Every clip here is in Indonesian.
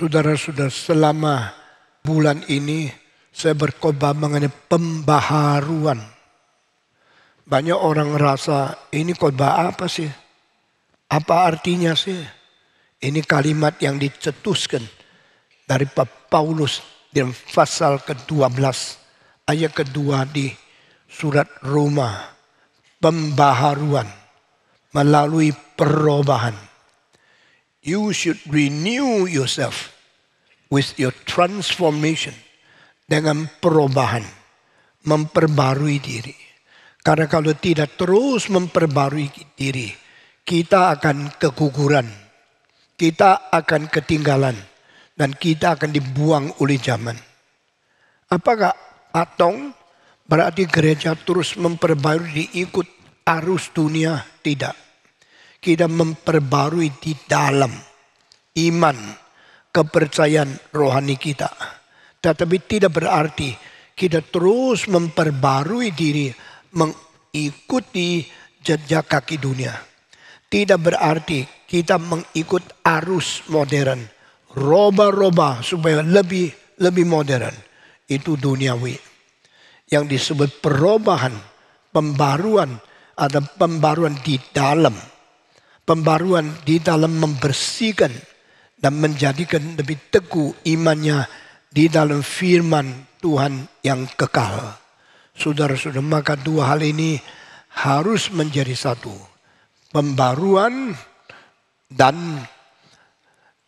Saudara-saudara, selama bulan ini saya berkhotbah mengenai pembaharuan. Banyak orang rasa ini khotbah apa sih? Apa artinya sih? Ini kalimat yang dicetuskan dari Paulus di pasal ke-12 ayat kedua di surat Roma. Pembaharuan melalui perubahan. You should renew yourself with your transformation. Dengan perubahan, memperbarui diri. Karena kalau tidak terus memperbarui diri, kita akan keguguran, kita akan ketinggalan, dan kita akan dibuang oleh zaman. Apakah atong berarti gereja terus memperbarui diikut arus dunia? Tidak. Kita memperbarui di dalam iman, kepercayaan rohani kita. Tetapi tidak berarti kita terus memperbarui diri mengikuti jejak kaki dunia. Tidak berarti kita mengikut arus modern. Roba-roba supaya lebih modern. Itu duniawi. Yang disebut perubahan, pembaruan, ada pembaruan di dalam. Pembaruan di dalam membersihkan dan menjadikan lebih teguh imannya di dalam firman Tuhan yang kekal. Saudara-saudara, maka dua hal ini harus menjadi satu. Pembaruan dan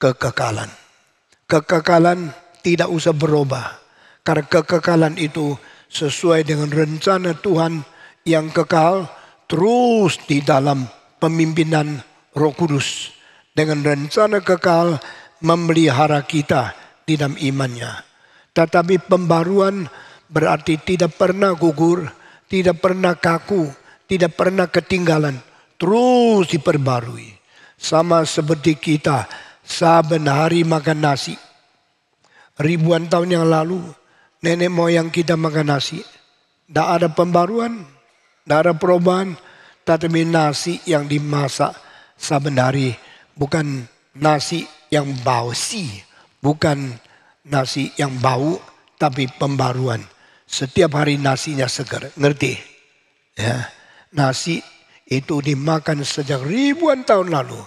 kekekalan. Kekekalan tidak usah berubah. Karena kekekalan itu sesuai dengan rencana Tuhan yang kekal terus di dalam pemimpinan Roh Kudus. Dengan rencana kekal memelihara kita di dalam imannya. Tetapi pembaruan berarti tidak pernah gugur, tidak pernah kaku, tidak pernah ketinggalan. Terus diperbarui. Sama seperti kita saben hari makan nasi. Ribuan tahun yang lalu nenek moyang kita makan nasi. Tidak ada pembaruan, tidak ada perubahan. Tetapi nasi yang dimasak saben hari bukan nasi yang bausi. Bukan nasi yang bau, tapi pembaruan. Setiap hari nasinya segar. Ngerti? Ya, nasi itu dimakan sejak ribuan tahun lalu.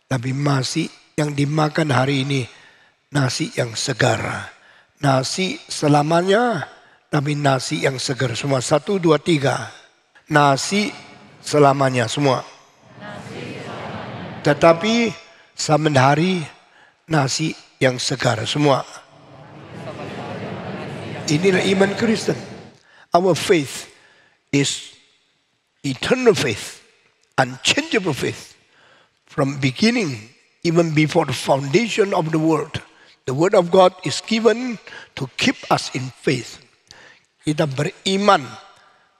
Tapi nasi yang dimakan hari ini, nasi yang segar. Nasi selamanya, tapi nasi yang segar. Semua 1, 2, 3. Nasi selamanya semua. Tetapi saben hari nasi yang segar semua. Inilah iman Kristen. Our faith is eternal faith, unchangeable faith. From beginning, even before the foundation of the world, the word of God is given to keep us in faith. Kita beriman,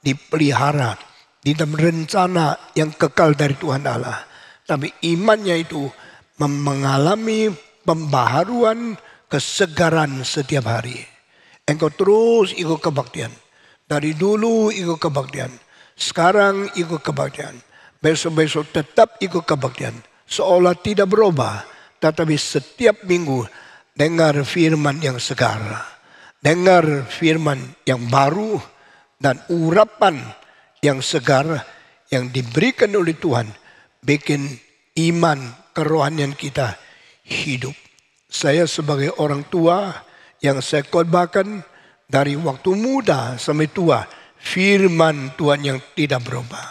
dipelihara di dalam rencana yang kekal dari Tuhan Allah. Tapi imannya itu mengalami pembaharuan, kesegaran setiap hari. Engkau terus ikut kebaktian. Dari dulu ikut kebaktian. Sekarang ikut kebaktian. Besok-besok tetap ikut kebaktian. Seolah tidak berubah. Tetapi setiap minggu dengar firman yang segar. Dengar firman yang baru. Dan urapan yang segar yang diberikan oleh Tuhan. Bikin iman kerohanian kita hidup. Saya sebagai orang tua yang saya khotbahkan dari waktu muda sampai tua, firman Tuhan yang tidak berubah.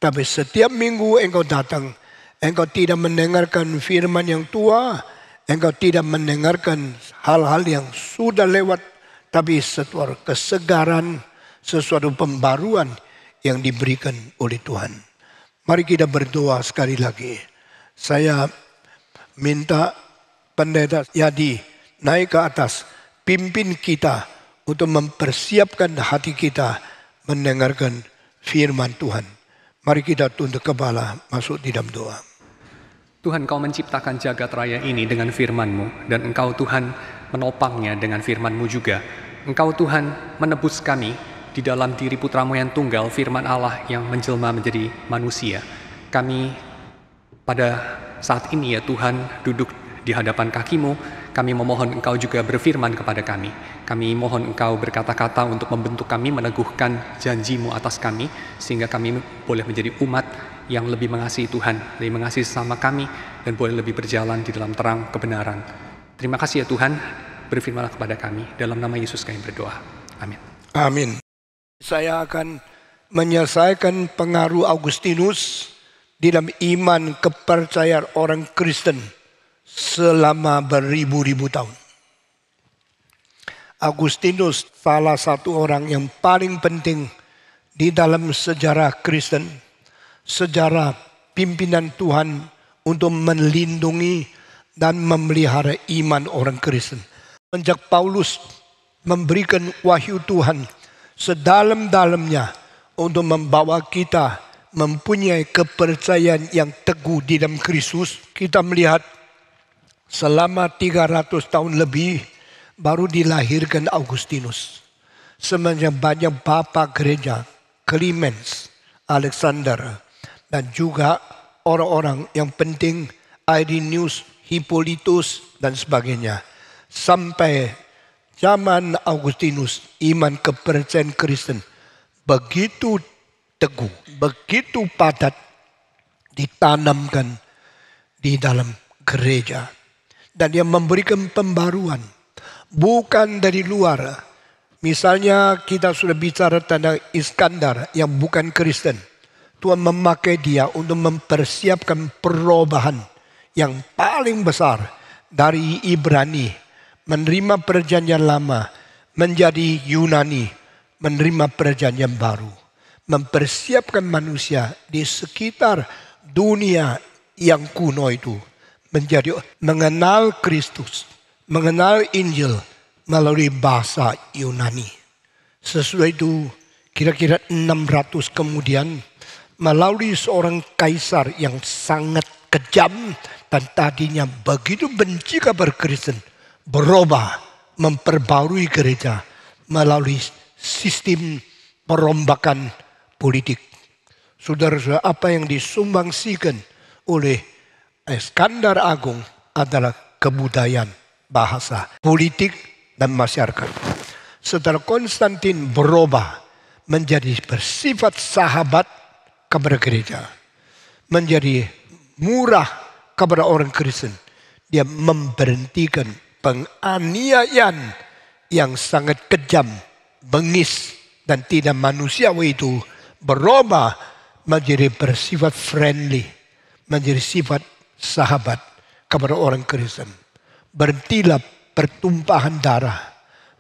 Tapi setiap minggu engkau datang, engkau tidak mendengarkan firman yang tua, engkau tidak mendengarkan hal-hal yang sudah lewat, tapi sesuatu kesegaran, sesuatu pembaruan yang diberikan oleh Tuhan. Mari kita berdoa sekali lagi. Saya minta Pendeta Yadi naik ke atas, pimpin kita untuk mempersiapkan hati kita mendengarkan firman Tuhan. Mari kita tunduk kepala, masuk di dalam doa. Tuhan, Kau menciptakan jagat raya ini dengan firman-Mu, dan Engkau Tuhan menopangnya dengan firman-Mu juga. Engkau Tuhan menebus kami di dalam diri Putra-Mu yang tunggal, firman Allah yang menjelma menjadi manusia. Kami pada saat ini ya Tuhan duduk di hadapan kaki-Mu, Kami memohon Engkau juga berfirman kepada kami. Kami mohon Engkau berkata-kata untuk membentuk kami, meneguhkan janji-Mu atas kami, sehingga kami boleh menjadi umat yang lebih mengasihi Tuhan, lebih mengasihi sesama kami, dan boleh lebih berjalan di dalam terang kebenaran. Terima kasih ya Tuhan, berfirmanlah kepada kami. Dalam nama Yesus kami berdoa. Amin. Amin. Saya akan menyelesaikan pengaruh Augustinus di dalam iman kepercayaan orang Kristen selama beribu-ribu tahun. Agustinus salah satu orang yang paling penting di dalam sejarah Kristen, sejarah pimpinan Tuhan untuk melindungi dan memelihara iman orang Kristen. Sejak Paulus memberikan wahyu Tuhan sedalam-dalamnya untuk membawa kita mempunyai kepercayaan yang teguh di dalam Kristus, kita melihat selama 300 tahun lebih baru dilahirkan Augustinus. Sebenarnya banyak bapa gereja, Clemens, Alexander, dan juga orang-orang yang penting, Irenaeus, Hippolytus, dan sebagainya. Sampai zaman Augustinus, iman kepercayaan Kristen begitu teguh, begitu padat ditanamkan di dalam gereja. Dan dia memberikan pembaruan, bukan dari luar. Misalnya kita sudah bicara tentang Iskandar yang bukan Kristen. Tuhan memakai dia untuk mempersiapkan perubahan yang paling besar dari Ibrani, menerima perjanjian lama, menjadi Yunani, menerima perjanjian baru. Mempersiapkan manusia di sekitar dunia yang kuno itu menjadi mengenal Kristus, mengenal Injil melalui bahasa Yunani. Sesudah itu kira-kira 600 kemudian melalui seorang kaisar yang sangat kejam dan tadinya begitu benci kabar Kristen, berubah memperbarui gereja melalui sistem perombakan politik. Saudara-saudara, apa yang disumbangsikan oleh Iskandar Agung adalah kebudayaan, bahasa, politik, dan masyarakat. Setelah Konstantin berubah menjadi bersifat sahabat kepada gereja, menjadi murah kepada orang Kristen, dia memberhentikan penganiayaan yang sangat kejam, bengis, dan tidak manusiawi itu, berubah menjadi bersifat friendly, menjadi sifat sahabat kepada orang Kristen. Berhentilah pertumpahan darah,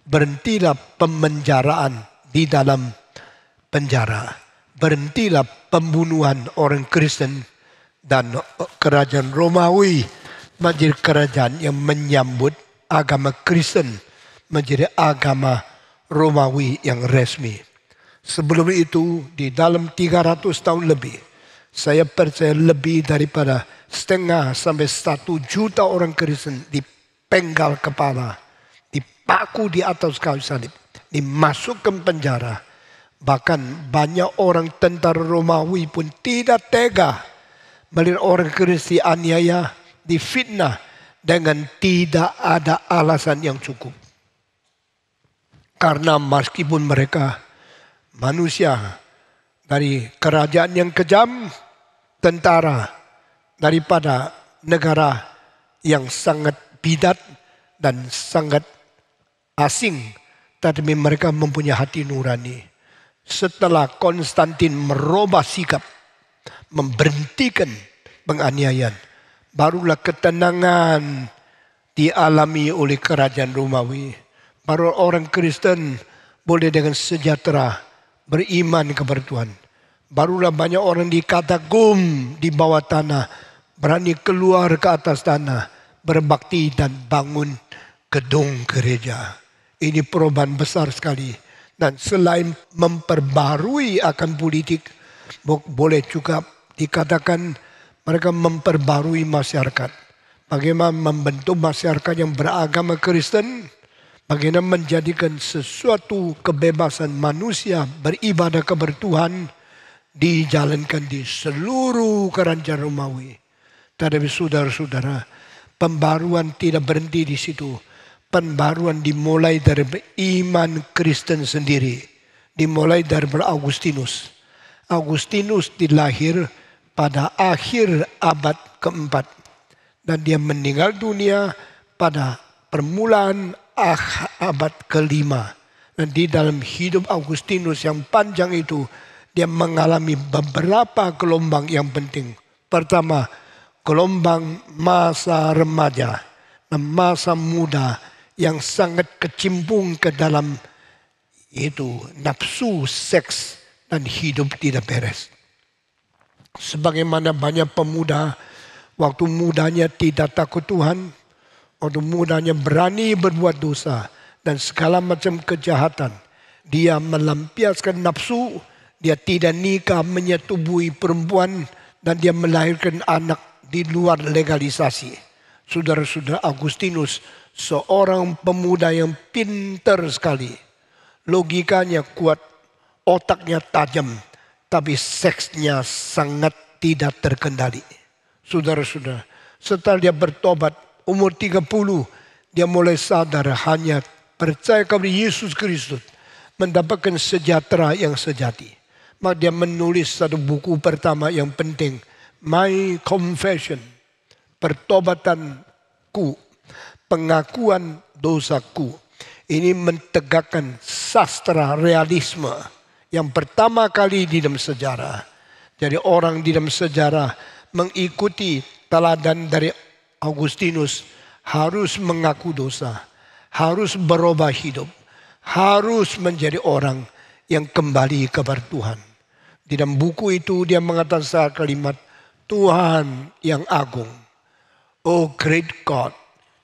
berhentilah pemenjaraan di dalam penjara, berhentilah pembunuhan orang Kristen, dan kerajaan Romawi menjadi kerajaan yang menyambut agama Kristen menjadi agama Romawi yang resmi. Sebelum itu di dalam 300 tahun lebih, saya percaya lebih daripada setengah sampai 1 juta orang Kristen dipenggal kepala, dipaku di atas kayu salib, dimasukkan penjara. Bahkan banyak orang tentara Romawi pun tidak tega melihat orang Kristen aniaya, difitnah dengan tidak ada alasan yang cukup. Karena meskipun mereka manusia dari kerajaan yang kejam, tentara daripada negara yang sangat bidat dan sangat asing, tetapi mereka mempunyai hati nurani. Setelah Konstantin merubah sikap, memberhentikan penganiayaan, barulah ketenangan dialami oleh kerajaan Romawi. Baru orang Kristen boleh dengan sejahtera beriman kepada Tuhan. Barulah banyak orang dikatagum di bawah tanah, berani keluar ke atas tanah, berbakti dan bangun gedung gereja. Ini perubahan besar sekali. Dan selain memperbarui akan politik, boleh juga dikatakan mereka memperbarui masyarakat. Bagaimana membentuk masyarakat yang beragama Kristen, bagaimana menjadikan sesuatu kebebasan manusia beribadah kepada Tuhan dijalankan di seluruh kerajaan Romawi. Tetapi saudara-saudara, Pembaruan tidak berhenti di situ. Pembaruan dimulai dari iman Kristen sendiri. Dimulai dari Augustinus. Augustinus dilahir pada akhir abad keempat. Dan dia meninggal dunia pada permulaan abad kelima. Dan di dalam hidup Augustinus yang panjang itu, dia mengalami beberapa gelombang yang penting. Pertama, gelombang masa remaja dan masa muda yang sangat kecimpung ke dalam itu nafsu seks dan hidup tidak beres. Sebagaimana banyak pemuda waktu mudanya tidak takut Tuhan, waktu mudanya berani berbuat dosa dan segala macam kejahatan. Dia melampiaskan nafsu, dia tidak nikah menyetubui perempuan dan dia melahirkan anak di luar legalisasi. Saudara-saudara, Augustinus seorang pemuda yang pintar sekali. Logikanya kuat, otaknya tajam, tapi seksnya sangat tidak terkendali. Saudara-saudara, setelah dia bertobat umur 30, dia mulai sadar hanya percaya kepada Yesus Kristus mendapatkan sejahtera yang sejati. Maka dia menulis satu buku pertama yang penting, My Confession, pertobatanku, pengakuan dosaku. Ini mentegakkan sastra realisme yang pertama kali di dalam sejarah. Jadi orang di dalam sejarah mengikuti teladan dari Augustinus harus mengaku dosa, harus berubah hidup, harus menjadi orang yang kembali kepada Tuhan. Di dalam buku itu dia mengatakan kalimat, Tuhan yang agung, Oh great God,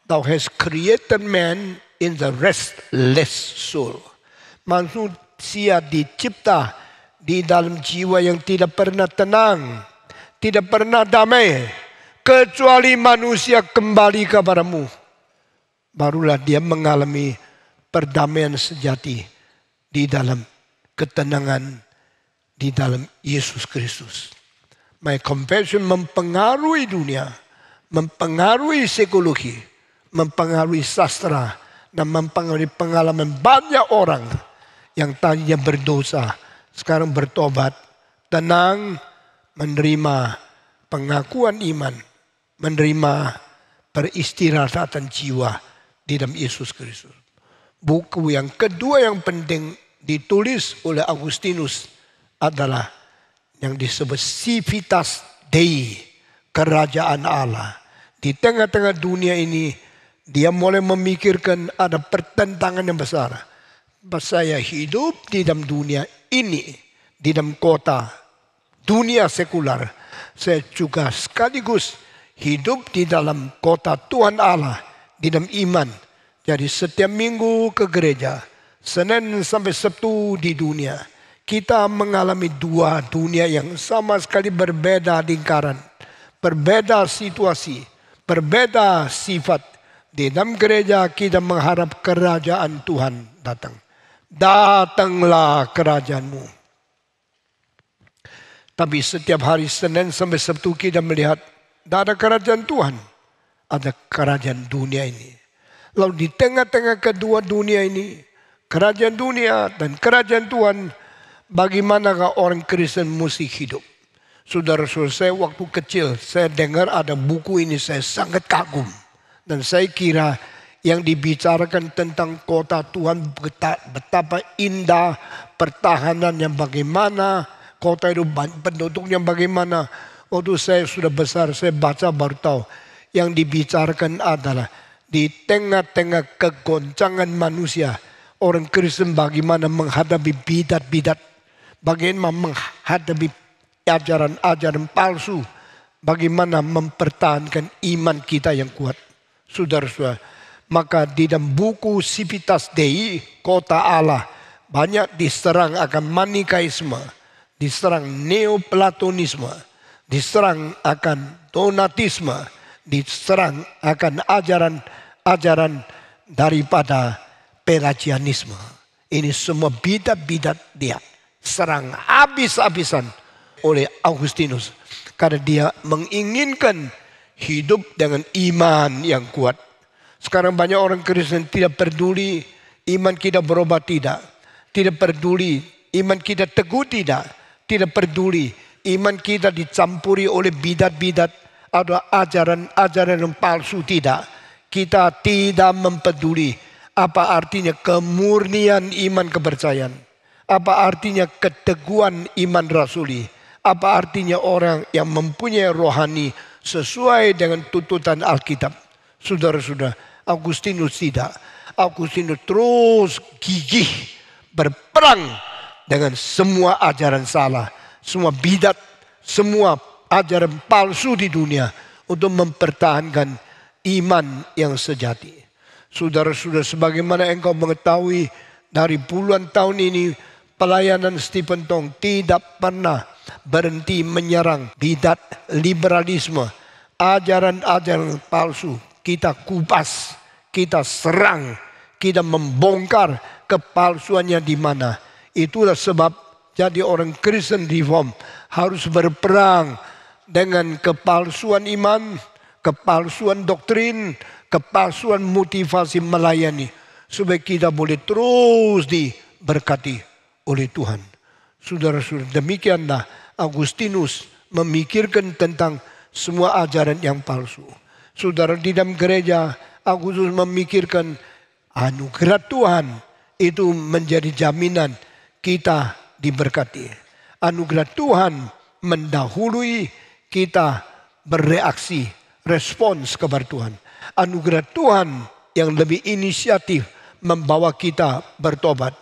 Thou hast created man in the restless soul. Manusia dicipta di dalam jiwa yang tidak pernah tenang, tidak pernah damai, kecuali manusia kembali kepadamu. Barulah dia mengalami perdamaian sejati di dalam ketenangan di dalam Yesus Kristus. My Confession mempengaruhi dunia, mempengaruhi psikologi, mempengaruhi sastra, dan mempengaruhi pengalaman banyak orang yang tadinya berdosa, sekarang bertobat, tenang, menerima pengakuan iman, menerima peristirahatan jiwa di dalam Yesus Kristus. Buku yang kedua yang penting ditulis oleh Augustinus adalah yang disebut Civitas Dei, kerajaan Allah. Di tengah-tengah dunia ini, dia mulai memikirkan ada pertentangan yang besar. Saya hidup di dalam dunia ini, di dalam kota, dunia sekular. Saya juga sekaligus hidup di dalam kota Tuhan Allah, di dalam iman. Jadi setiap minggu ke gereja, Senin sampai Sabtu di dunia. Kita mengalami dua dunia yang sama sekali berbeda lingkaran, berbeda situasi, berbeda sifat. Di dalam gereja kita mengharap kerajaan Tuhan datang. Datanglah kerajaanmu. Tapi setiap hari Senin sampai Sabtu kita melihat tidak ada kerajaan Tuhan, ada kerajaan dunia ini. Lalu di tengah-tengah kedua dunia ini, kerajaan dunia dan kerajaan Tuhan, bagaimanakah orang Kristen mesti hidup? Saudara-saudara, saya waktu kecil, saya dengar ada buku ini, saya sangat kagum. Dan saya kira yang dibicarakan tentang kota Tuhan, betapa indah, pertahanan yang bagaimana, kota itu penduduknya bagaimana. Waktu saya sudah besar, saya baca baru tahu. Yang dibicarakan adalah di tengah-tengah kegoncangan manusia, orang Kristen bagaimana menghadapi bidat-bidat, bagaimana menghadapi ajaran-ajaran palsu, bagaimana mempertahankan iman kita yang kuat. Saudara-saudara, maka di dalam buku Civitas Dei, kota Allah, banyak diserang akan Manikaisme, diserang Neoplatonisme, diserang akan Donatisme, diserang akan ajaran daripada Pelagianisme. Ini semua bidat-bidat dia serang habis-habisan oleh Augustinus. Karena dia menginginkan hidup dengan iman yang kuat. Sekarang banyak orang Kristen tidak peduli iman kita berubah tidak. Tidak peduli iman kita teguh tidak. Tidak peduli iman kita dicampuri oleh bidat-bidat atau ajaran-ajaran yang palsu tidak. Kita tidak mempeduli apa artinya kemurnian iman kepercayaan. Apa artinya keteguhan iman rasuli. Apa artinya orang yang mempunyai rohani sesuai dengan tuntutan Alkitab. Saudara-saudara, Agustinus tidak. Agustinus terus gigih berperang dengan semua ajaran salah, semua bidat, semua ajaran palsu di dunia untuk mempertahankan iman yang sejati. Saudara-saudara, sebagaimana engkau mengetahui dari puluhan tahun ini pelayanan Stephen Tong tidak pernah berhenti menyerang bidat, liberalisme, ajaran-ajaran palsu. Kita kupas, kita serang, kita membongkar kepalsuannya di mana. Itulah sebab jadi orang Kristen Reform harus berperang dengan kepalsuan iman, kepalsuan doktrin, kepalsuan motivasi melayani. Supaya kita boleh terus diberkati oleh Tuhan. Saudara-saudara, demikianlah Agustinus memikirkan tentang semua ajaran yang palsu. Saudara, di dalam gereja Agustinus memikirkan anugerah Tuhan itu menjadi jaminan kita diberkati. Anugerah Tuhan mendahului kita bereaksi, respons kepada Tuhan. Anugerah Tuhan yang lebih inisiatif membawa kita bertobat.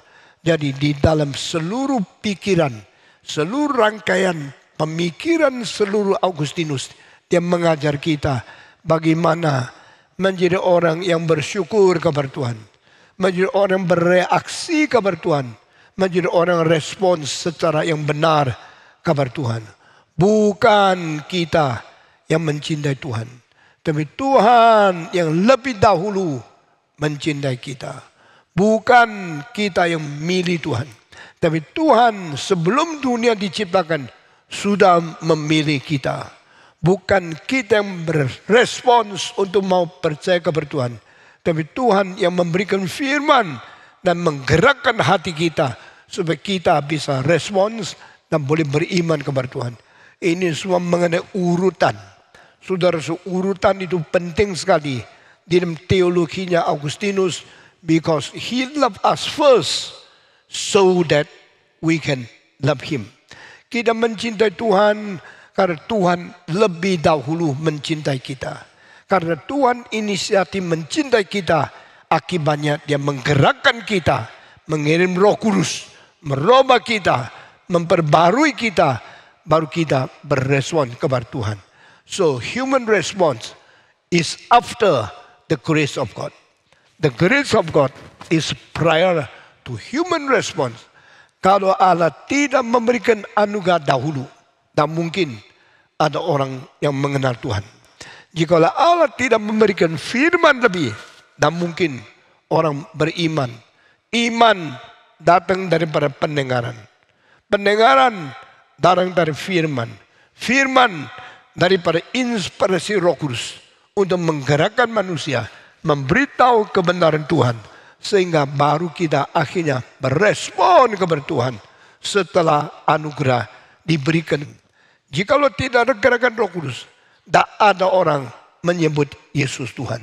Jadi di dalam seluruh pikiran, seluruh rangkaian pemikiran seluruh Agustinus, dia mengajar kita bagaimana menjadi orang yang bersyukur kepada Tuhan. Menjadi orang yang bereaksi kepada Tuhan. Menjadi orang yang respons secara yang benar kepada Tuhan. Bukan kita yang mencintai Tuhan. Tapi Tuhan yang lebih dahulu mencintai kita. Bukan kita yang milih Tuhan. Tapi Tuhan sebelum dunia diciptakan sudah memilih kita. Bukan kita yang berespons untuk mau percaya kepada Tuhan. Tapi Tuhan yang memberikan firman dan menggerakkan hati kita. Supaya kita bisa respons dan boleh beriman kepada Tuhan. Ini semua mengenai urutan. Saudara, urutan itu penting sekali. Di dalam teologinya Agustinus. Because he loved us first. So that we can love him. Kita mencintai Tuhan karena Tuhan lebih dahulu mencintai kita. Karena Tuhan inisiatif mencintai kita. Akibatnya dia menggerakkan kita. Mengirim Roh Kudus. Merubah kita. Memperbarui kita. Baru kita berespon kepada Tuhan. So human response is after the grace of God. The grace of God is prior to human response. Kalau Allah tidak memberikan anugerah dahulu, tak mungkin ada orang yang mengenal Tuhan. Jika Allah tidak memberikan firman lebih, tak mungkin orang beriman. Iman datang daripada pendengaran. Pendengaran datang dari firman. Firman daripada inspirasi Roh Kudus untuk menggerakkan manusia, memberitahu kebenaran Tuhan. Sehingga baru kita akhirnya berespon kepada Tuhan setelah anugerah diberikan. Jikalau tidak ada gerakan Roh Kudus, tak ada orang menyebut Yesus Tuhan.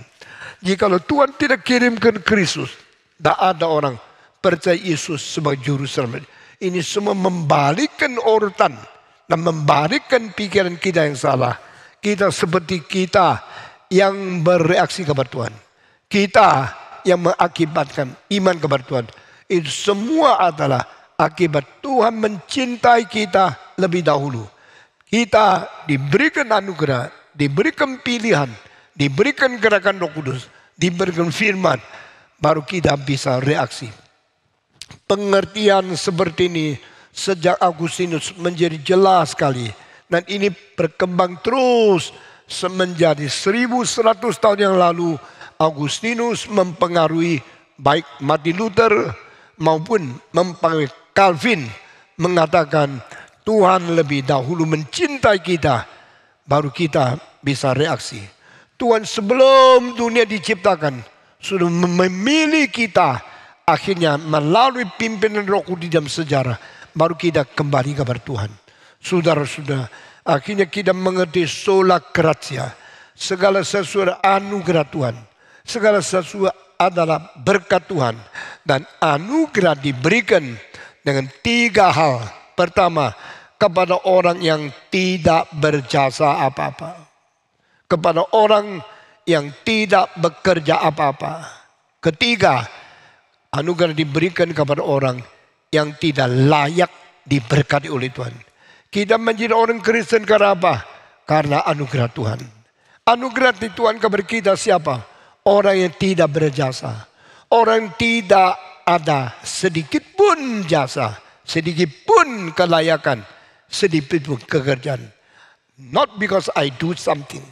Jikalau Tuhan tidak kirimkan Kristus, tak ada orang percaya Yesus sebagai juru selamat. Ini semua membalikkan urutan dan membalikkan pikiran kita yang salah. Kita seperti kita yang bereaksi kepada Tuhan. Kita yang mengakibatkan iman kepada Tuhan. Itu semua adalah akibat Tuhan mencintai kita lebih dahulu. Kita diberikan anugerah, diberikan pilihan, diberikan gerakan Roh Kudus, diberikan firman, baru kita bisa reaksi. Pengertian seperti ini sejak Agustinus menjadi jelas sekali. Dan ini berkembang terus semenjak 1100 tahun yang lalu. Agustinus mempengaruhi baik Martin Luther maupun mempengaruhi Calvin, mengatakan Tuhan lebih dahulu mencintai kita, baru kita bisa reaksi. Tuhan sebelum dunia diciptakan sudah memilih kita. Akhirnya melalui pimpinan Roh Kudus di dalam sejarah baru kita kembali kepada Tuhan. Saudara-saudara, akhirnya kita mengerti sola gratia. Segala sesuatu anugerah Tuhan. Segala sesuatu adalah berkat Tuhan. Dan anugerah diberikan dengan 3 hal. Pertama, kepada orang yang tidak berjasa apa-apa. Kepada orang yang tidak bekerja apa-apa. Ketiga, anugerah diberikan kepada orang yang tidak layak diberkati oleh Tuhan. Kita menjadi orang Kristen karena apa? Karena anugerah Tuhan. Anugerah di Tuhan kepada kita siapa? Orang yang tidak berjasa. Orang yang tidak ada sedikit pun jasa. Sedikit pun kelayakan. Sedikit pun pekerjaan. Not because I do something.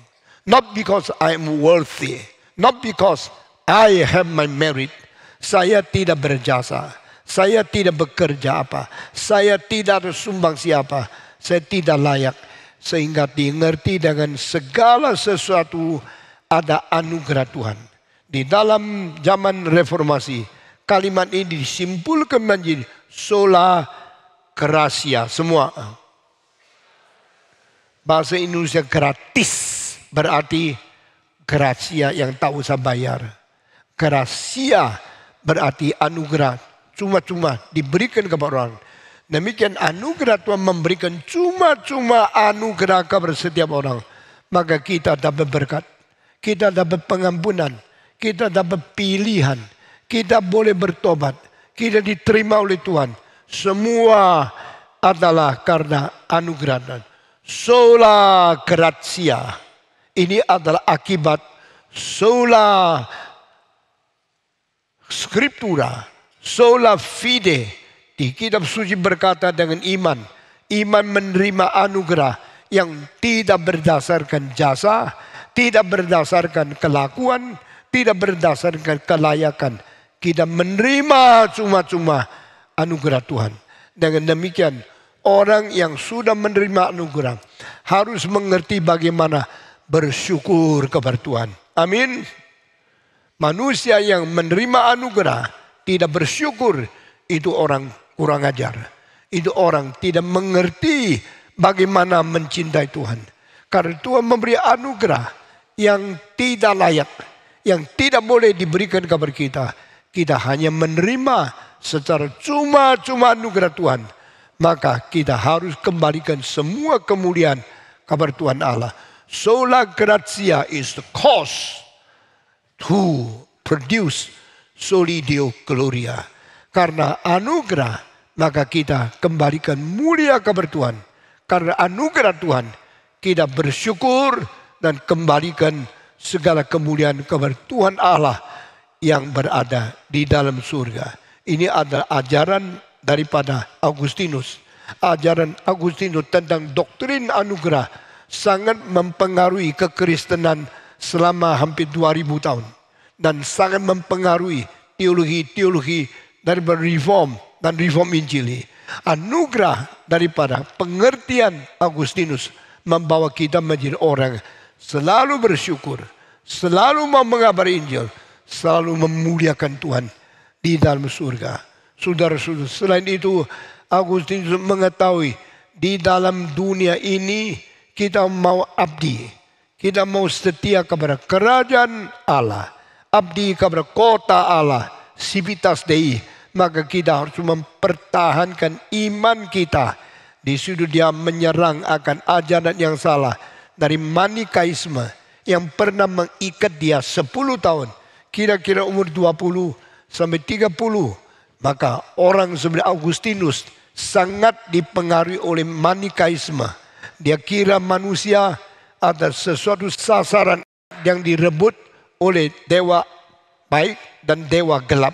Not because I am worthy. Not because I have my merit. Saya tidak berjasa. Saya tidak bekerja apa. Saya tidak ada sumbang siapa. Saya tidak layak. Sehingga dimengerti dengan segala sesuatu ada anugerah Tuhan. Di dalam zaman reformasi, kalimat ini disimpulkan menjadi sola gratia. Semua. Bahasa Indonesia gratis berarti gratia yang tak usah bayar. Gratia berarti anugerah cuma-cuma diberikan kepada orang. Demikian anugerah Tuhan memberikan cuma-cuma anugerah kepada setiap orang. Maka kita dapat berkat. Kita dapat pengampunan. Kita dapat pilihan. Kita boleh bertobat. Kita diterima oleh Tuhan. Semua adalah karena anugerah Tuhan. Sola gratia. Ini adalah akibat sola scriptura. Sola fide. Di kitab suci berkata dengan iman. Iman menerima anugerah yang tidak berdasarkan jasa. Tidak berdasarkan kelakuan. Tidak berdasarkan kelayakan. Kita menerima cuma-cuma anugerah Tuhan. Dengan demikian orang yang sudah menerima anugerah harus mengerti bagaimana bersyukur kepada Tuhan. Amin. Manusia yang menerima anugerah tidak bersyukur, itu orang kurang ajar. Itu orang tidak mengerti bagaimana mencintai Tuhan. Karena Tuhan memberi anugerah yang tidak layak, yang tidak boleh diberikan kepada kita. Kita hanya menerima secara cuma-cuma anugerah Tuhan. Maka kita harus kembalikan semua kemuliaan kepada Tuhan Allah. Sola gratia is the cause to produce soli Deo gloria. Karena anugerah, maka kita kembalikan mulia kepada Tuhan. Karena anugerah Tuhan, kita bersyukur dan kembalikan segala kemuliaan kepada Tuhan Allah yang berada di dalam surga. Ini adalah ajaran daripada Agustinus. Ajaran Agustinus tentang doktrin anugerah sangat mempengaruhi kekristenan selama hampir 2000 tahun. Dan sangat mempengaruhi teologi-teologi daripada reform dan reform Injili. Anugerah daripada pengertian Agustinus membawa kita menjadi orang selalu bersyukur, selalu mau mengabari Injil, selalu memuliakan Tuhan di dalam surga. Saudara-saudara, selain itu Agustinus mengetahui di dalam dunia ini kita mau abdi, kita mau setia kepada kerajaan Allah, abdi kepada kota Allah, civitas Dei. Maka kita harus mempertahankan iman kita. Di situ dia menyerang akan ajaran yang salah dari Manikaisme yang pernah mengikat dia 10 tahun, kira-kira umur 20 sampai 30. Maka orang seperti Agustinus sangat dipengaruhi oleh Manikaisme. Dia kira manusia ada sesuatu sasaran yang direbut oleh dewa baik dan dewa gelap.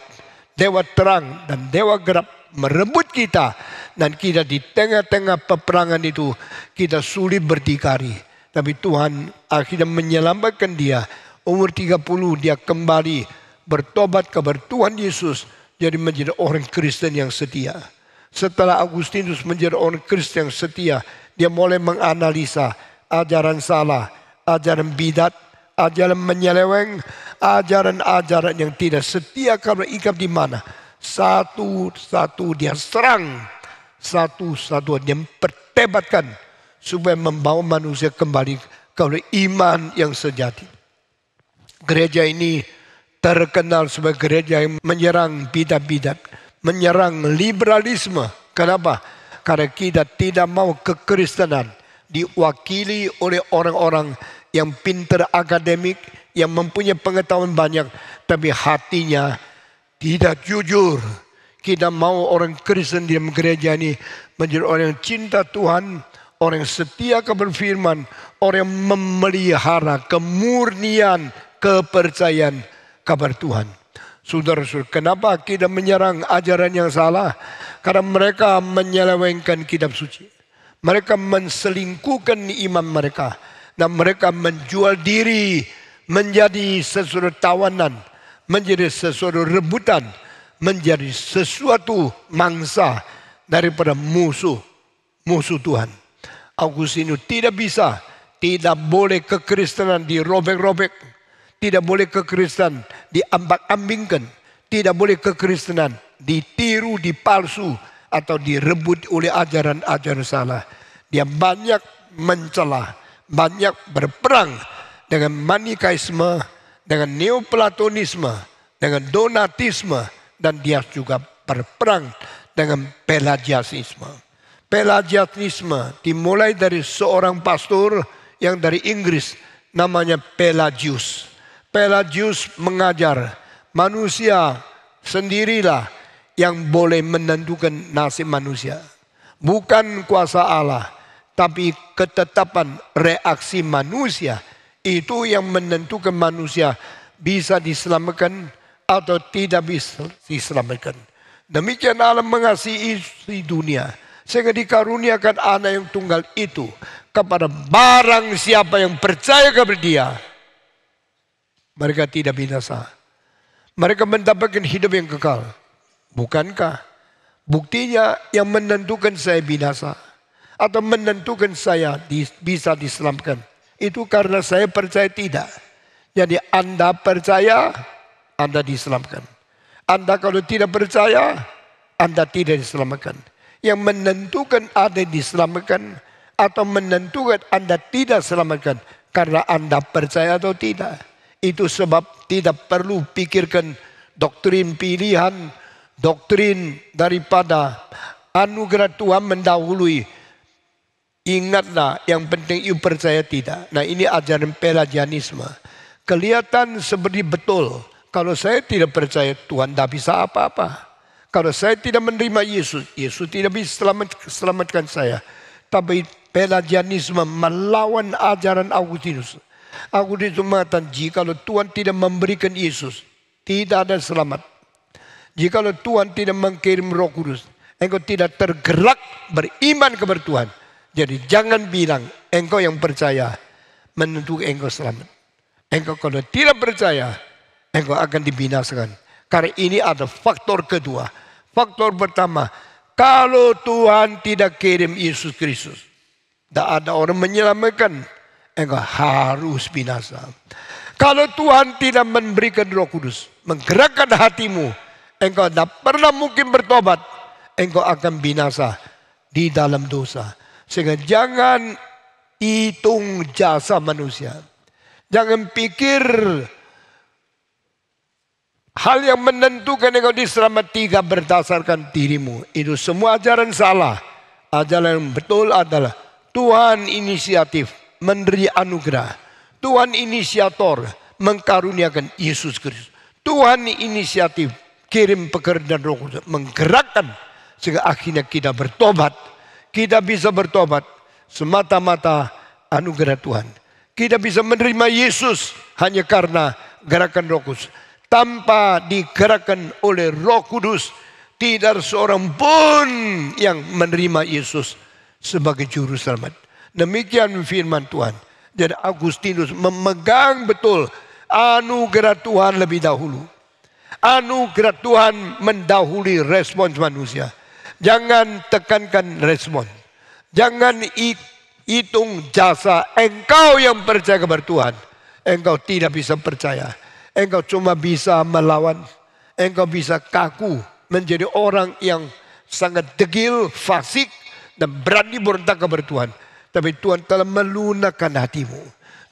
Dewa terang dan dewa gelap merebut kita. Dan kita di tengah-tengah peperangan itu kita sulit berdikari. Tapi Tuhan akhirnya menyelamatkan dia. Umur 30 dia kembali bertobat kepada Tuhan Yesus. Jadi menjadi orang Kristen yang setia. Setelah Agustinus menjadi orang Kristen yang setia, dia mulai menganalisa ajaran salah, ajaran bidat, ajaran menyeleweng, ajaran-ajaran yang tidak setia kalau ikat di mana. Satu-satu dia serang, satu-satu dia perdebatkan supaya membawa manusia kembali ke iman yang sejati. Gereja ini terkenal sebagai gereja yang menyerang bidat-bidat, menyerang liberalisme. Kenapa? Karena kita tidak mau kekristenan diwakili oleh orang-orang yang pintar akademik, yang mempunyai pengetahuan banyak, tapi hatinya tidak jujur. Kita mau orang Kristen di dalam gereja ini menjadi orang yang cinta Tuhan, orang yang setia kepada firman, orang yang memelihara kemurnian kepercayaan kepada Tuhan. Saudara-saudara, kenapa kita menyerang ajaran yang salah? Karena mereka menyelewengkan kitab suci. Mereka menselingkuhkan iman mereka. Dan mereka menjual diri menjadi sesuatu tawanan, menjadi sesuatu rebutan, menjadi sesuatu mangsa daripada musuh Tuhan. Augustinus tidak bisa, tidak boleh kekristenan dirobek-robek. Tidak boleh kekristenan diambang-ambingkan. Tidak boleh kekristenan ditiru, dipalsu, atau direbut oleh ajaran-ajaran salah. Dia banyak mencela, banyak berperang dengan Manikaisme, dengan Neoplatonisme, dengan Donatisme, dan dia juga berperang dengan Pelagianisme. Pelagianisme dimulai dari seorang pastor yang dari Inggris, namanya Pelagius. Pelagius mengajar manusia sendirilah yang boleh menentukan nasib manusia. Bukan kuasa Allah, tapi ketetapan reaksi manusia. Itu yang menentukan manusia bisa diselamatkan atau tidak bisa diselamatkan. Demikian Allah mengasihi dunia, sehingga dikaruniakan anak yang tunggal itu kepada barang siapa yang percaya kepada dia. Mereka tidak binasa. Mereka mendapatkan hidup yang kekal. Bukankah buktinya yang menentukan saya binasa atau menentukan saya bisa diselamatkan? Itu karena saya percaya tidak. Jadi Anda percaya, Anda diselamatkan. Anda kalau tidak percaya, Anda tidak diselamatkan. Yang menentukan Anda diselamatkan atau menentukan Anda tidak diselamatkan karena Anda percaya atau tidak. Itu sebab tidak perlu pikirkan doktrin pilihan, doktrin daripada anugerah Tuhan mendahului. Ingatlah, yang penting you percaya tidak. Nah, ini ajaran Pelagianisme. Kelihatan seperti betul. Kalau saya tidak percaya Tuhan tidak bisa apa-apa. Kalau saya tidak menerima Yesus, Yesus tidak bisa selamatkan saya. Tapi Pelagianisme melawan ajaran Augustinus. Augustinus mengatakan, jika Tuhan tidak memberikan Yesus, tidak ada selamat. Jika Tuhan tidak mengirim Roh Kudus, engkau tidak tergerak beriman kepada Tuhan. Jadi jangan bilang engkau yang percaya menentukan engkau selamat. Engkau kalau tidak percaya, engkau akan dibinasakan. Karena ini ada faktor kedua. Faktor pertama, kalau Tuhan tidak kirim Yesus Kristus, tidak ada orang menyelamatkan, engkau harus binasa. Kalau Tuhan tidak memberikan Roh Kudus, menggerakkan hatimu, engkau tidak pernah mungkin bertobat, engkau akan binasa di dalam dosa. Sehingga jangan hitung jasa manusia. Jangan pikir hal yang menentukan engkau diselamat tiga berdasarkan dirimu. Itu semua ajaran salah. Ajaran yang betul adalah Tuhan inisiatif memberi anugerah. Tuhan inisiator mengkaruniakan Yesus Kristus. Tuhan inisiatif kirim pekerjaan Roh Kudus, menggerakkan sehingga akhirnya kita bertobat. Kita bisa bertobat semata-mata anugerah Tuhan. Kita bisa menerima Yesus hanya karena gerakan Roh Kudus. Tanpa digerakkan oleh Roh Kudus, tidak ada seorang pun yang menerima Yesus sebagai juru selamat. Demikian firman Tuhan. Jadi Augustinus memegang betul anugerah Tuhan lebih dahulu. Anugerah Tuhan mendahului respons manusia. Jangan tekankan respon. Jangan hitung jasa engkau yang percaya kepada Tuhan. Engkau tidak bisa percaya. Engkau cuma bisa melawan. Engkau bisa kaku. Menjadi orang yang sangat degil, fasik. Dan berani berontak kepada Tuhan. Tapi Tuhan telah melunakkan hatimu.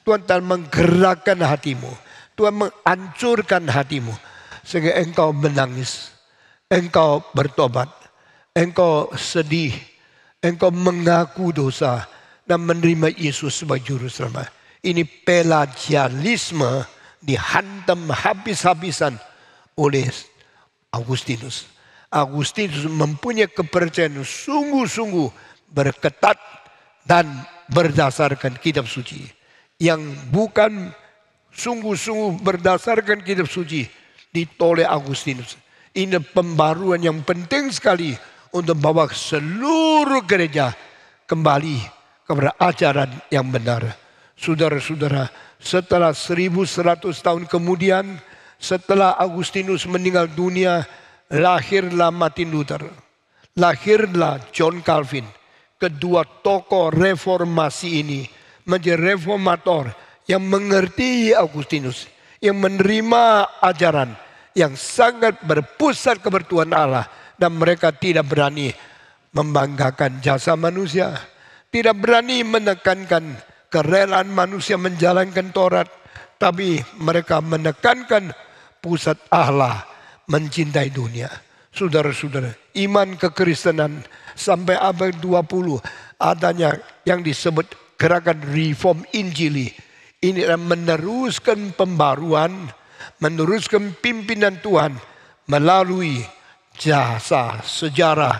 Tuhan telah menggerakkan hatimu. Tuhan menghancurkan hatimu. Sehingga engkau menangis. Engkau bertobat. Engkau sedih. Engkau mengaku dosa. Dan menerima Yesus sebagai juru selamat. Ini pelagianisme dihantam habis-habisan oleh Agustinus. Agustinus mempunyai kepercayaan sungguh-sungguh berketat dan berdasarkan kitab suci. Yang bukan sungguh-sungguh berdasarkan kitab suci ditolak Agustinus. Ini pembaruan yang penting sekali untuk membawa seluruh gereja kembali kepada ajaran yang benar. Saudara-saudara, setelah 1100 tahun kemudian, setelah Agustinus meninggal dunia, lahirlah Martin Luther, lahirlah John Calvin. Kedua tokoh reformasi ini menjadi reformator yang mengerti Agustinus, yang menerima ajaran yang sangat berpusat kepada Tuhan Allah, dan mereka tidak berani membanggakan jasa manusia, tidak berani menekankan kerelaan manusia menjalankan Taurat, tapi mereka menekankan pusat Allah mencintai dunia. Saudara-saudara, iman kekristenan sampai abad 20 adanya yang disebut gerakan reform Injili. Ini adalah meneruskan pembaruan, meneruskan pimpinan Tuhan melalui jasa sejarah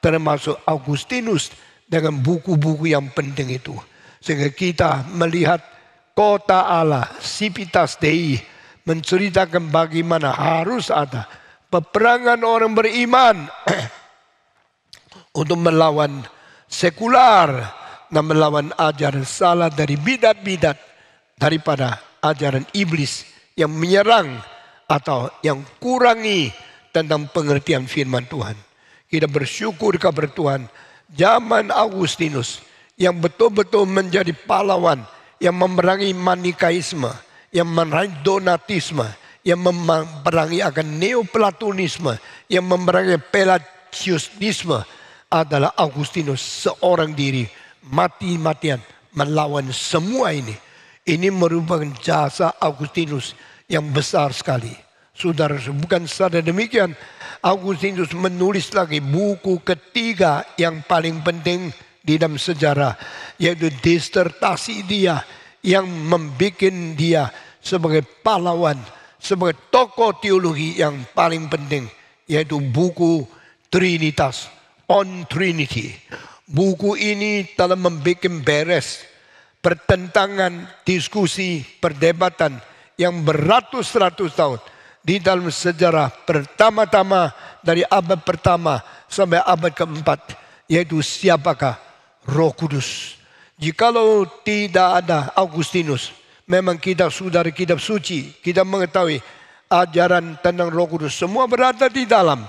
termasuk Agustinus dengan buku-buku yang penting itu. Sehingga kita melihat kota Allah, Civitas Dei, menceritakan bagaimana harus ada peperangan orang beriman untuk melawan sekular dan melawan ajaran salah dari bidat-bidat daripada ajaran iblis yang menyerang atau yang kurangi tentang pengertian firman Tuhan. Kita bersyukur kepada Tuhan, zaman Agustinus yang betul-betul menjadi pahlawan, yang memerangi Manikaisme, yang memerangi Donatisme, yang memerangi akan Neoplatonisme, yang memerangi Pelagianisme, adalah Agustinus seorang diri, mati-matian melawan semua ini. Ini merupakan jasa Agustinus yang besar sekali. Saudara, bukan saja demikian, Agustinus menulis lagi buku ketiga yang paling penting di dalam sejarah, yaitu disertasi dia yang membuat dia sebagai pahlawan, sebagai tokoh teologi yang paling penting, yaitu buku Trinitas, On Trinity. Buku ini telah membuat beres pertentangan, diskusi, perdebatan yang beratus-ratus tahun di dalam sejarah pertama-tama dari abad pertama sampai abad keempat, yaitu siapakah Roh Kudus. Jikalau tidak ada Agustinus, memang kita sudah kitab suci, kita mengetahui ajaran tentang Roh Kudus semua berada di dalam.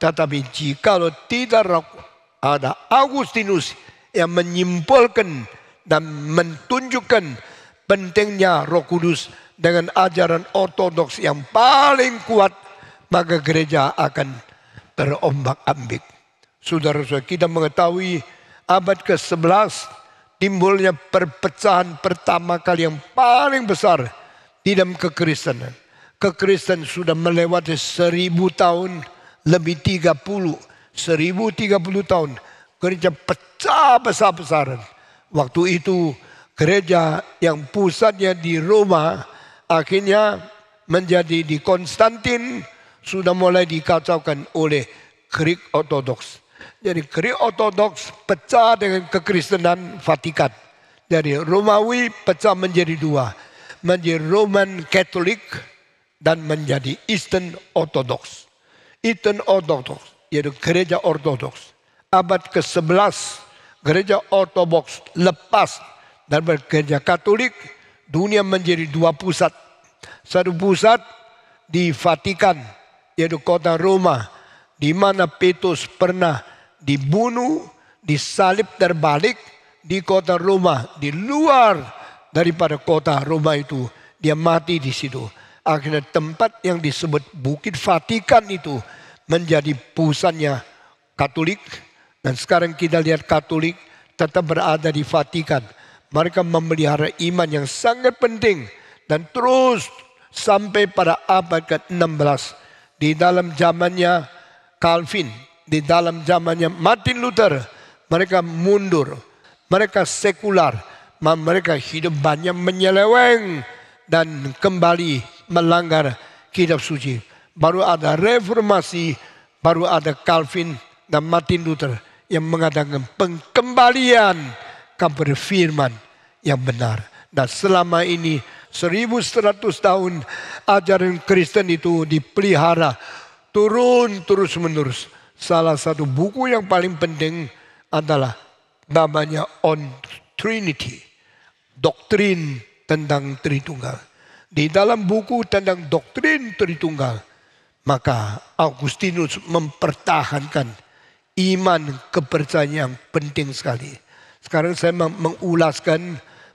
Tetapi jikalau tidak ada Agustinus yang menyimpulkan dan menunjukkan pentingnya Roh Kudus dengan ajaran ortodoks yang paling kuat, maka gereja akan terombak-ambik. Saudara-saudara, kita mengetahui abad ke-11 timbulnya perpecahan pertama kali yang paling besar di dalam kekristenan. Kekristenan sudah melewati 1000 tahun, lebih 1030 tahun. Gereja pecah besar-besaran. Waktu itu gereja yang pusatnya di Roma akhirnya menjadi di Konstantin, sudah mulai dikacaukan oleh Greek Orthodox. Jadi Greek Orthodox pecah dengan kekristenan Vatikan. Dari Romawi pecah menjadi dua. Menjadi Roman Catholic dan menjadi Eastern Orthodox. Eastern Orthodox yaitu gereja Orthodox. Abad ke-11 gereja Orthodox lepas dari gereja Katolik. Dunia menjadi dua pusat. Satu pusat di Vatikan yaitu kota Roma, di mana Petrus pernah dibunuh, disalib terbalik, di kota Roma, di luar daripada kota Roma itu. Dia mati di situ. Akhirnya tempat yang disebut Bukit Vatikan itu menjadi pusatnya Katolik. Dan sekarang kita lihat Katolik tetap berada di Vatikan. Mereka memelihara iman yang sangat penting. Dan terus sampai pada abad ke-16. Di dalam zamannya Calvin, di dalam zamannya Martin Luther, mereka mundur. Mereka sekular. Mereka hidup banyak menyeleweng dan kembali melanggar kitab suci. Baru ada reformasi, baru ada Calvin dan Martin Luther yang mengadakan pengembalian kepada firman yang benar. Dan selama ini 1100 tahun ajaran Kristen itu dipelihara turun terus menerus. Salah satu buku yang paling penting adalah namanya On Trinity, doktrin tentang Tritunggal. Di dalam buku tentang doktrin Tritunggal, maka Augustinus mempertahankan iman kepercayaan yang penting sekali. Sekarang saya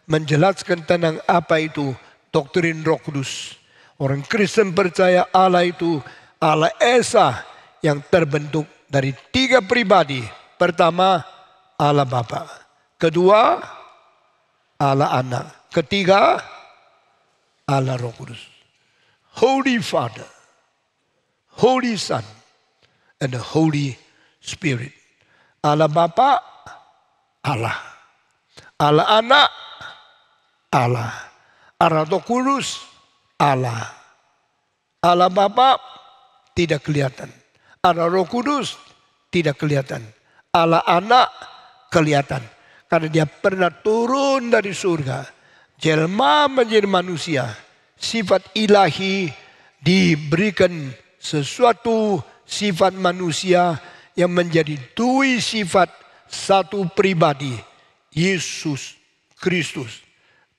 menjelaskan tentang apa itu doktrin Roh Kudus. Orang Kristen percaya Allah itu Allah Esa yang terbentuk dari 3 pribadi. Pertama, Allah Bapa. Kedua, Allah Anak. Ketiga, Allah Roh Kudus. Holy Father, Holy Son, and the Holy Spirit. Allah Bapa, Allah. Allah Anak, Allah. Allah Roh Kudus, Allah. Allah Bapa tidak kelihatan. Allah Roh Kudus tidak kelihatan. Allah Anak kelihatan. Karena dia pernah turun dari surga. Jelma menjadi manusia. Sifat ilahi diberikan sesuatu sifat manusia yang menjadi 2 sifat satu pribadi. Yesus Kristus,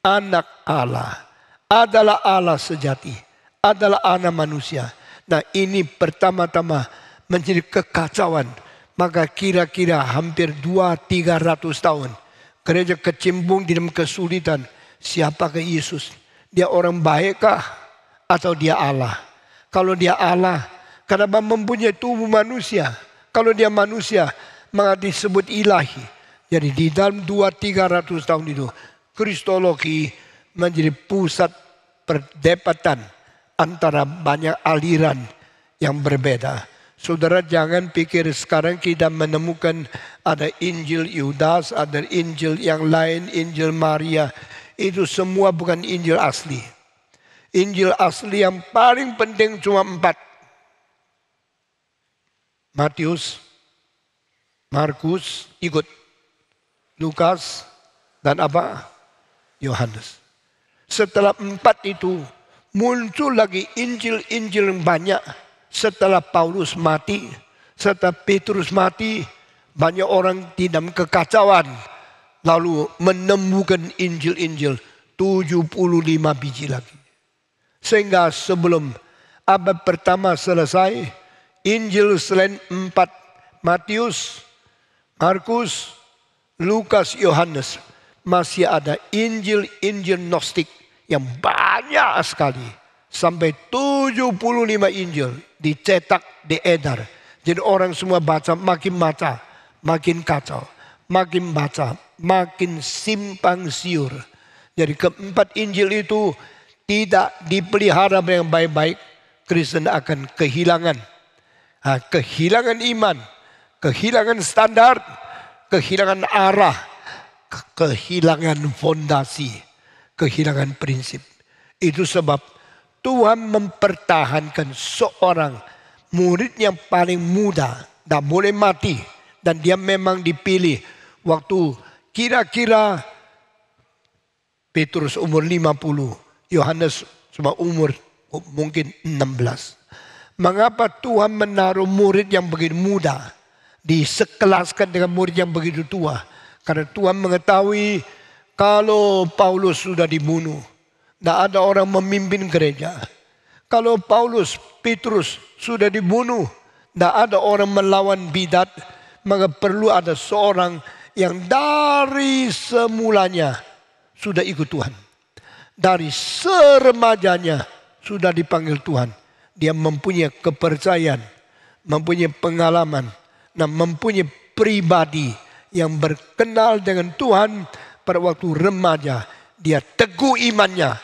anak Allah, adalah Allah sejati, adalah anak manusia. Nah, ini pertama-tama menjadi kekacauan. Maka kira-kira hampir 200-300 tahun gereja kecimpung di dalam kesulitan. Siapakah Yesus? Dia orang baikkah atau dia Allah? Kalau dia Allah, kenapa mempunyai tubuh manusia? Kalau dia manusia, maka disebut ilahi. Jadi di dalam 200-300 tahun itu, Kristologi menjadi pusat perdebatan antara banyak aliran yang berbeda. Saudara, jangan pikir sekarang kita menemukan ada Injil Yudas, ada Injil yang lain, Injil Maria. Itu semua bukan Injil asli. Injil asli yang paling penting cuma 4. Matius, Markus, ikut. Lukas, dan apa? Yohanes. Setelah 4 itu muncul lagi Injil-Injil yang banyak. Setelah Paulus mati, setelah Petrus mati, banyak orang di dalam kekacauan. Lalu menemukan Injil-Injil 75 biji lagi. Sehingga sebelum abad pertama selesai, Injil selain 4, Matius, Markus, Lukas, Yohanes, masih ada Injil-Injil Gnostik yang banyak sekali. Sampai 75 Injil dicetak, diedar. Jadi orang semua baca, makin kacau. Makin baca, makin simpang siur. Jadi keempat Injil itu tidak dipelihara dengan baik-baik, Kristen akan kehilangan. Kehilangan iman, kehilangan standar, kehilangan arah, kehilangan fondasi, kehilangan prinsip. Itu sebab Tuhan mempertahankan seorang murid yang paling muda, tak boleh mati. Dan dia memang dipilih waktu kira-kira Petrus umur 50, Yohanes cuma umur mungkin 16. Mengapa Tuhan menaruh murid yang begitu muda disekelaskan dengan murid yang begitu tua? Karena Tuhan mengetahui kalau Paulus sudah dibunuh, tidak ada orang memimpin gereja. Kalau Paulus, Petrus sudah dibunuh, tidak ada orang melawan bidat, maka perlu ada seorang yang dari semulanya sudah ikut Tuhan. Dari seremajanya sudah dipanggil Tuhan. Dia mempunyai kepercayaan, mempunyai pengalaman, dan mempunyai pribadi yang berkenal dengan Tuhan pada waktu remaja. Dia teguh imannya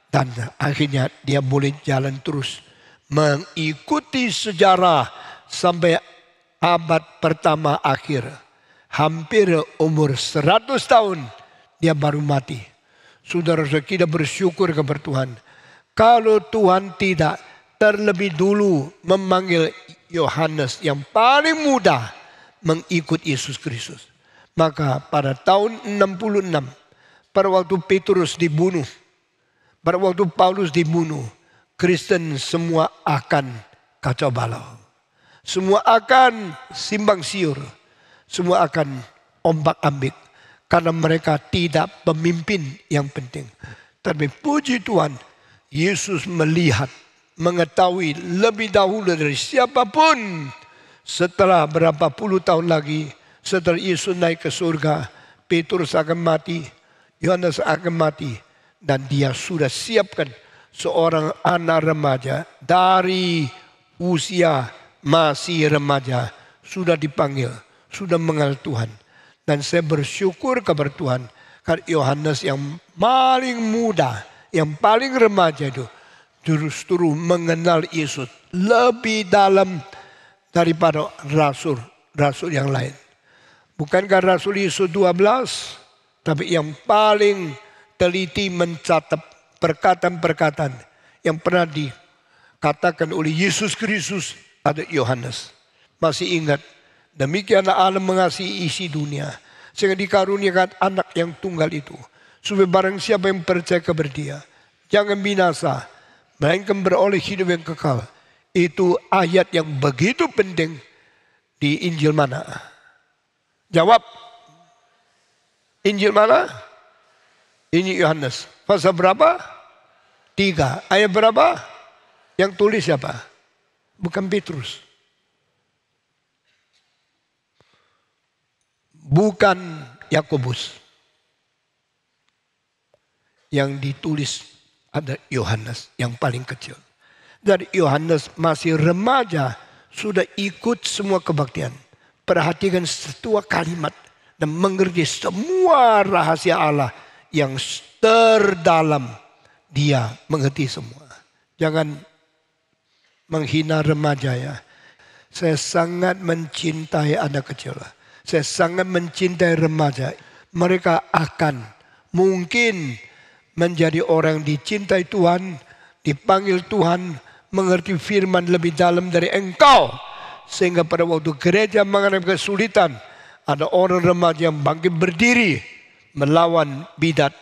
dan akhirnya dia boleh jalan terus mengikuti sejarah sampai abad pertama akhir. Hampir umur 100 tahun dia baru mati. Saudara-saudara, kita bersyukur kepada Tuhan. Kalau Tuhan tidak terlebih dulu memanggil Yohanes yang paling muda mengikut Yesus Kristus, maka pada tahun 66, pada waktu Petrus dibunuh, pada waktu Paulus dibunuh, Kristen semua akan kacau balau. Semua akan simbang siur. Semua akan ombak-ambik. Karena mereka tidak pemimpin yang penting. Tapi puji Tuhan, Yesus melihat, mengetahui lebih dahulu dari siapapun. Setelah berapa puluh tahun lagi, setelah Yesus naik ke surga, Petrus akan mati, Yohanes akan mati. Dan dia sudah siapkan seorang anak remaja dari usia masih remaja. Sudah dipanggil, sudah mengenal Tuhan. Dan saya bersyukur kepada Tuhan. Karena Yohanes yang paling muda, yang paling remaja itu, justru mengenal Yesus lebih dalam daripada rasul yang lain. Bukankah Rasul Yesus 12, tapi yang paling teliti mencatat perkataan-perkataan yang pernah dikatakan oleh Yesus Kristus ada Yohanes. Masih ingat, demikianlah Allah mengasihi isi dunia sehingga dikaruniakan anak yang tunggal itu, supaya barang siapa yang percaya kepada Dia jangan binasa, melainkan beroleh hidup yang kekal. Itu ayat yang begitu penting di Injil mana? Jawab. Injil mana? Ini Yohanes. Pasal berapa? 3. Ayat berapa? Yang tulis siapa? Bukan Petrus. Bukan Yakobus. Yang ditulis ada Yohanes yang paling kecil. Dari Yohanes masih remaja sudah ikut semua kebaktian. Perhatikan setiap kalimat dan mengerti semua rahasia Allah yang terdalam. Dia mengerti semua. Jangan menghina remaja ya. Saya sangat mencintai anak kecil. Saya sangat mencintai remaja. Mereka akan mungkin menjadi orang yang dicintai Tuhan, dipanggil Tuhan, mengerti firman lebih dalam dari engkau. Sehingga pada waktu gereja mengalami kesulitan, ada orang remaja yang bangkit berdiri, melawan bidat,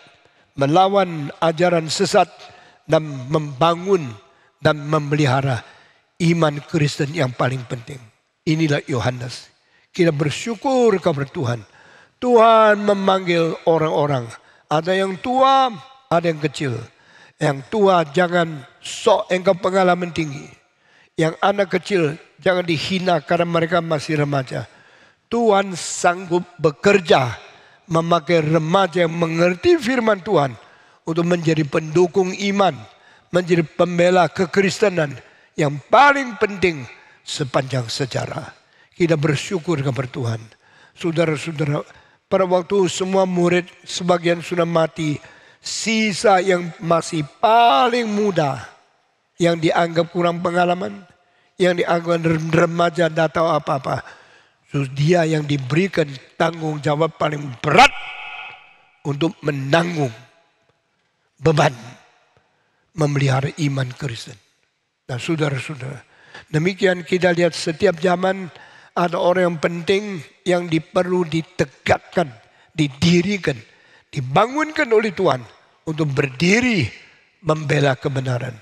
melawan ajaran sesat, dan membangun dan memelihara iman Kristen yang paling penting. Inilah Yohanes. Kita bersyukur kepada Tuhan. Tuhan memanggil orang-orang. Ada yang tua, ada yang kecil. Yang tua jangan sok engkau pengalaman tinggi. Yang anak kecil jangan dihina karena mereka masih remaja. Tuhan sanggup bekerja memakai remaja yang mengerti firman Tuhan untuk menjadi pendukung iman, menjadi pembela kekristenan yang paling penting sepanjang sejarah. Kita bersyukur kepada Tuhan. Saudara-saudara, pada waktu semua murid sebagian sudah mati, sisa yang masih paling muda, yang dianggap kurang pengalaman, yang dianggap remaja tidak tahu apa-apa, dia yang diberikan tanggung jawab paling berat untuk menanggung beban memelihara iman Kristen. Nah saudara-saudara, demikian kita lihat setiap zaman ada orang yang penting yang perlu ditegakkan, didirikan, dibangunkan oleh Tuhan untuk berdiri membela kebenaran.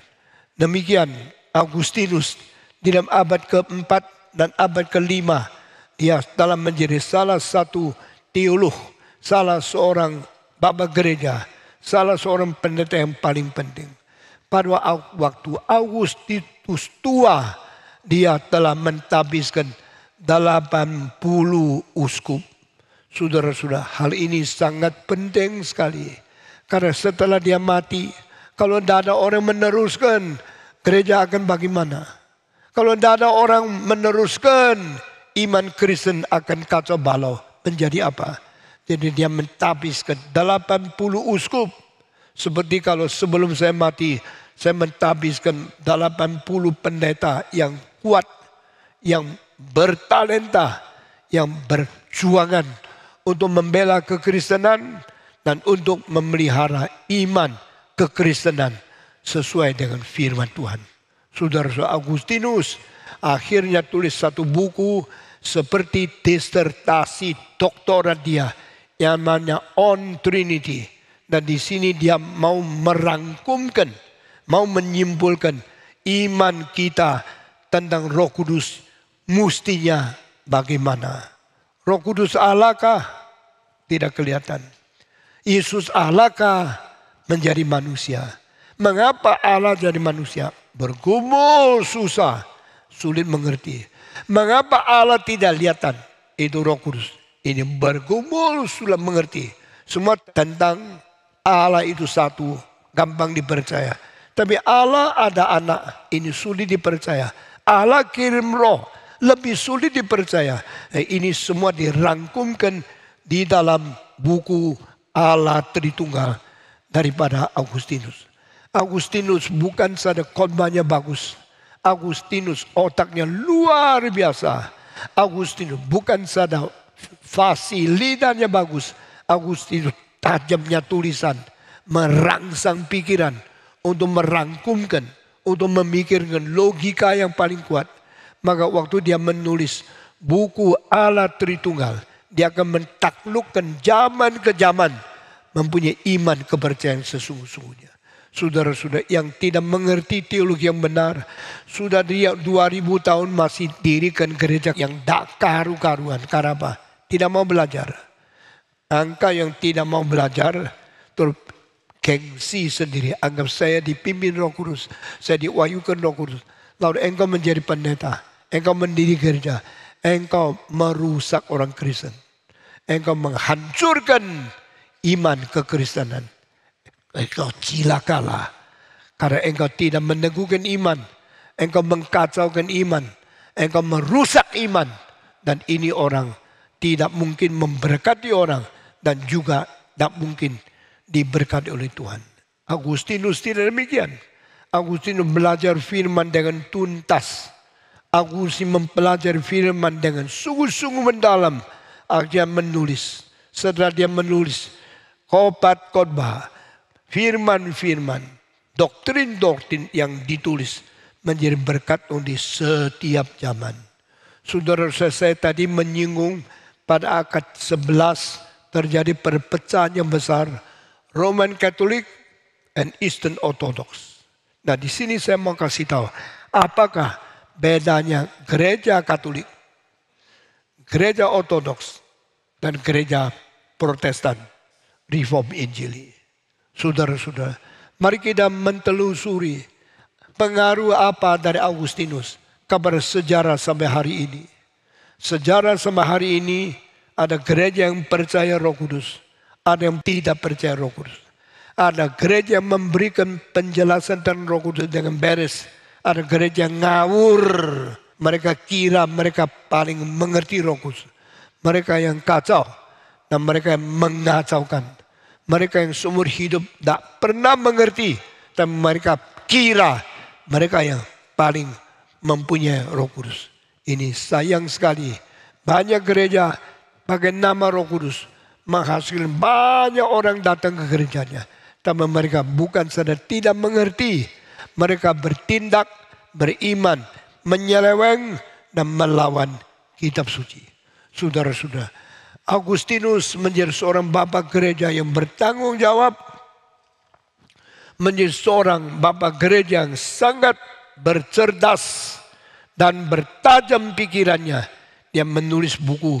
Demikian Agustinus di dalam abad ke-4 dan abad ke-5, dia telah menjadi salah satu teolog, salah seorang bapa gereja, salah seorang pendeta yang paling penting. Pada waktu Agustinus tua, dia telah mentahbiskan 80 uskup. Saudara-saudara, hal ini sangat penting sekali. Karena setelah dia mati, kalau tidak ada orang meneruskan, gereja akan bagaimana? Kalau tidak ada orang meneruskan, iman Kristen akan kacau balau. Menjadi apa? Jadi dia mentabiskan 80 uskup. Seperti kalau sebelum saya mati, saya mentabiskan 80 pendeta yang kuat, yang bertalenta, yang berjuangan untuk membela kekristenan dan untuk memelihara iman kekristenan sesuai dengan firman Tuhan. Saudara-saudara, Agustinus akhirnya tulis satu buku seperti disertasi doktorat dia yang namanya On Trinity. Dan di sini dia mau merangkumkan, mau menyimpulkan iman kita tentang Roh Kudus mustinya bagaimana. Roh Kudus Allahkah? Tidak kelihatan. Yesus Allahkah menjadi manusia? Mengapa Allah jadi manusia? Bergumul susah, sulit mengerti. Mengapa Allah tidak lihatan? Itu Roh Kudus. Ini bergumul sulit mengerti. Semua tentang Allah itu satu, gampang dipercaya. Tapi Allah ada anak, ini sulit dipercaya. Allah kirim roh, lebih sulit dipercaya. Ini semua dirangkumkan di dalam buku Allah Tritunggal daripada Agustinus. Agustinus bukan saja khotbahnya bagus. Agustinus otaknya luar biasa. Agustinus bukan saja fasih, lidahnya bagus. Agustinus tajamnya tulisan, merangsang pikiran untuk merangkumkan, untuk memikirkan logika yang paling kuat. Maka waktu dia menulis buku Allah Tritunggal, dia akan mentaklukkan zaman ke zaman, mempunyai iman kepercayaan sesungguh-sungguhnya. Saudara-saudara yang tidak mengerti teologi yang benar, sudah dia 2000 tahun masih dirikan gereja yang tak karu-karuan. Karena apa? Tidak mau belajar. Angka yang tidak mau belajar, tergengsi sendiri. Anggap saya dipimpin Roh Kudus, saya diwahyukan Roh Kudus. Lalu engkau menjadi pendeta, engkau mendiri gereja, engkau merusak orang Kristen. Engkau menghancurkan iman kekristenan. Engkau cilakalah. Karena engkau tidak meneguhkan iman. Engkau mengkacaukan iman. Engkau merusak iman. Dan ini orang tidak mungkin memberkati orang. Dan juga tidak mungkin diberkati oleh Tuhan. Agustinus tidak demikian. Agustinus belajar firman dengan tuntas. Agustinus mempelajari firman dengan sungguh-sungguh mendalam. Akhirnya menulis. Setelah dia menulis khotbah, firman-firman, doktrin-doktrin yang ditulis menjadi berkat untuk setiap zaman. Saudara saya tadi menyinggung pada akad 11 terjadi perpecahan yang besar Roman Catholic and Eastern Orthodox. Nah di sini saya mau kasih tahu apakah bedanya gereja Katolik, gereja Ortodoks dan gereja Protestan Reform Injili. Saudara-saudara, mari kita mentelusuri pengaruh apa dari Agustinus kepada sejarah sampai hari ini. Sejarah sampai hari ini ada gereja yang percaya Roh Kudus, ada yang tidak percaya Roh Kudus. Ada gereja yang memberikan penjelasan tentang Roh Kudus dengan beres. Ada gereja yang ngawur. Mereka kira mereka paling mengerti Roh Kudus. Mereka yang kacau dan mereka yang mengacaukan. Mereka yang seumur hidup tidak pernah mengerti. Dan mereka kira mereka yang paling mempunyai Roh Kudus. Ini sayang sekali. Banyak gereja pakai nama Roh Kudus menghasilkan banyak orang datang ke gerejanya. Tapi mereka bukan saja tidak mengerti. Mereka bertindak, beriman, menyeleweng dan melawan kitab suci. Saudara-saudara, Agustinus menjadi seorang bapak gereja yang bertanggung jawab. Menjadi seorang bapak gereja yang sangat bercerdas dan bertajam pikirannya. Dia menulis buku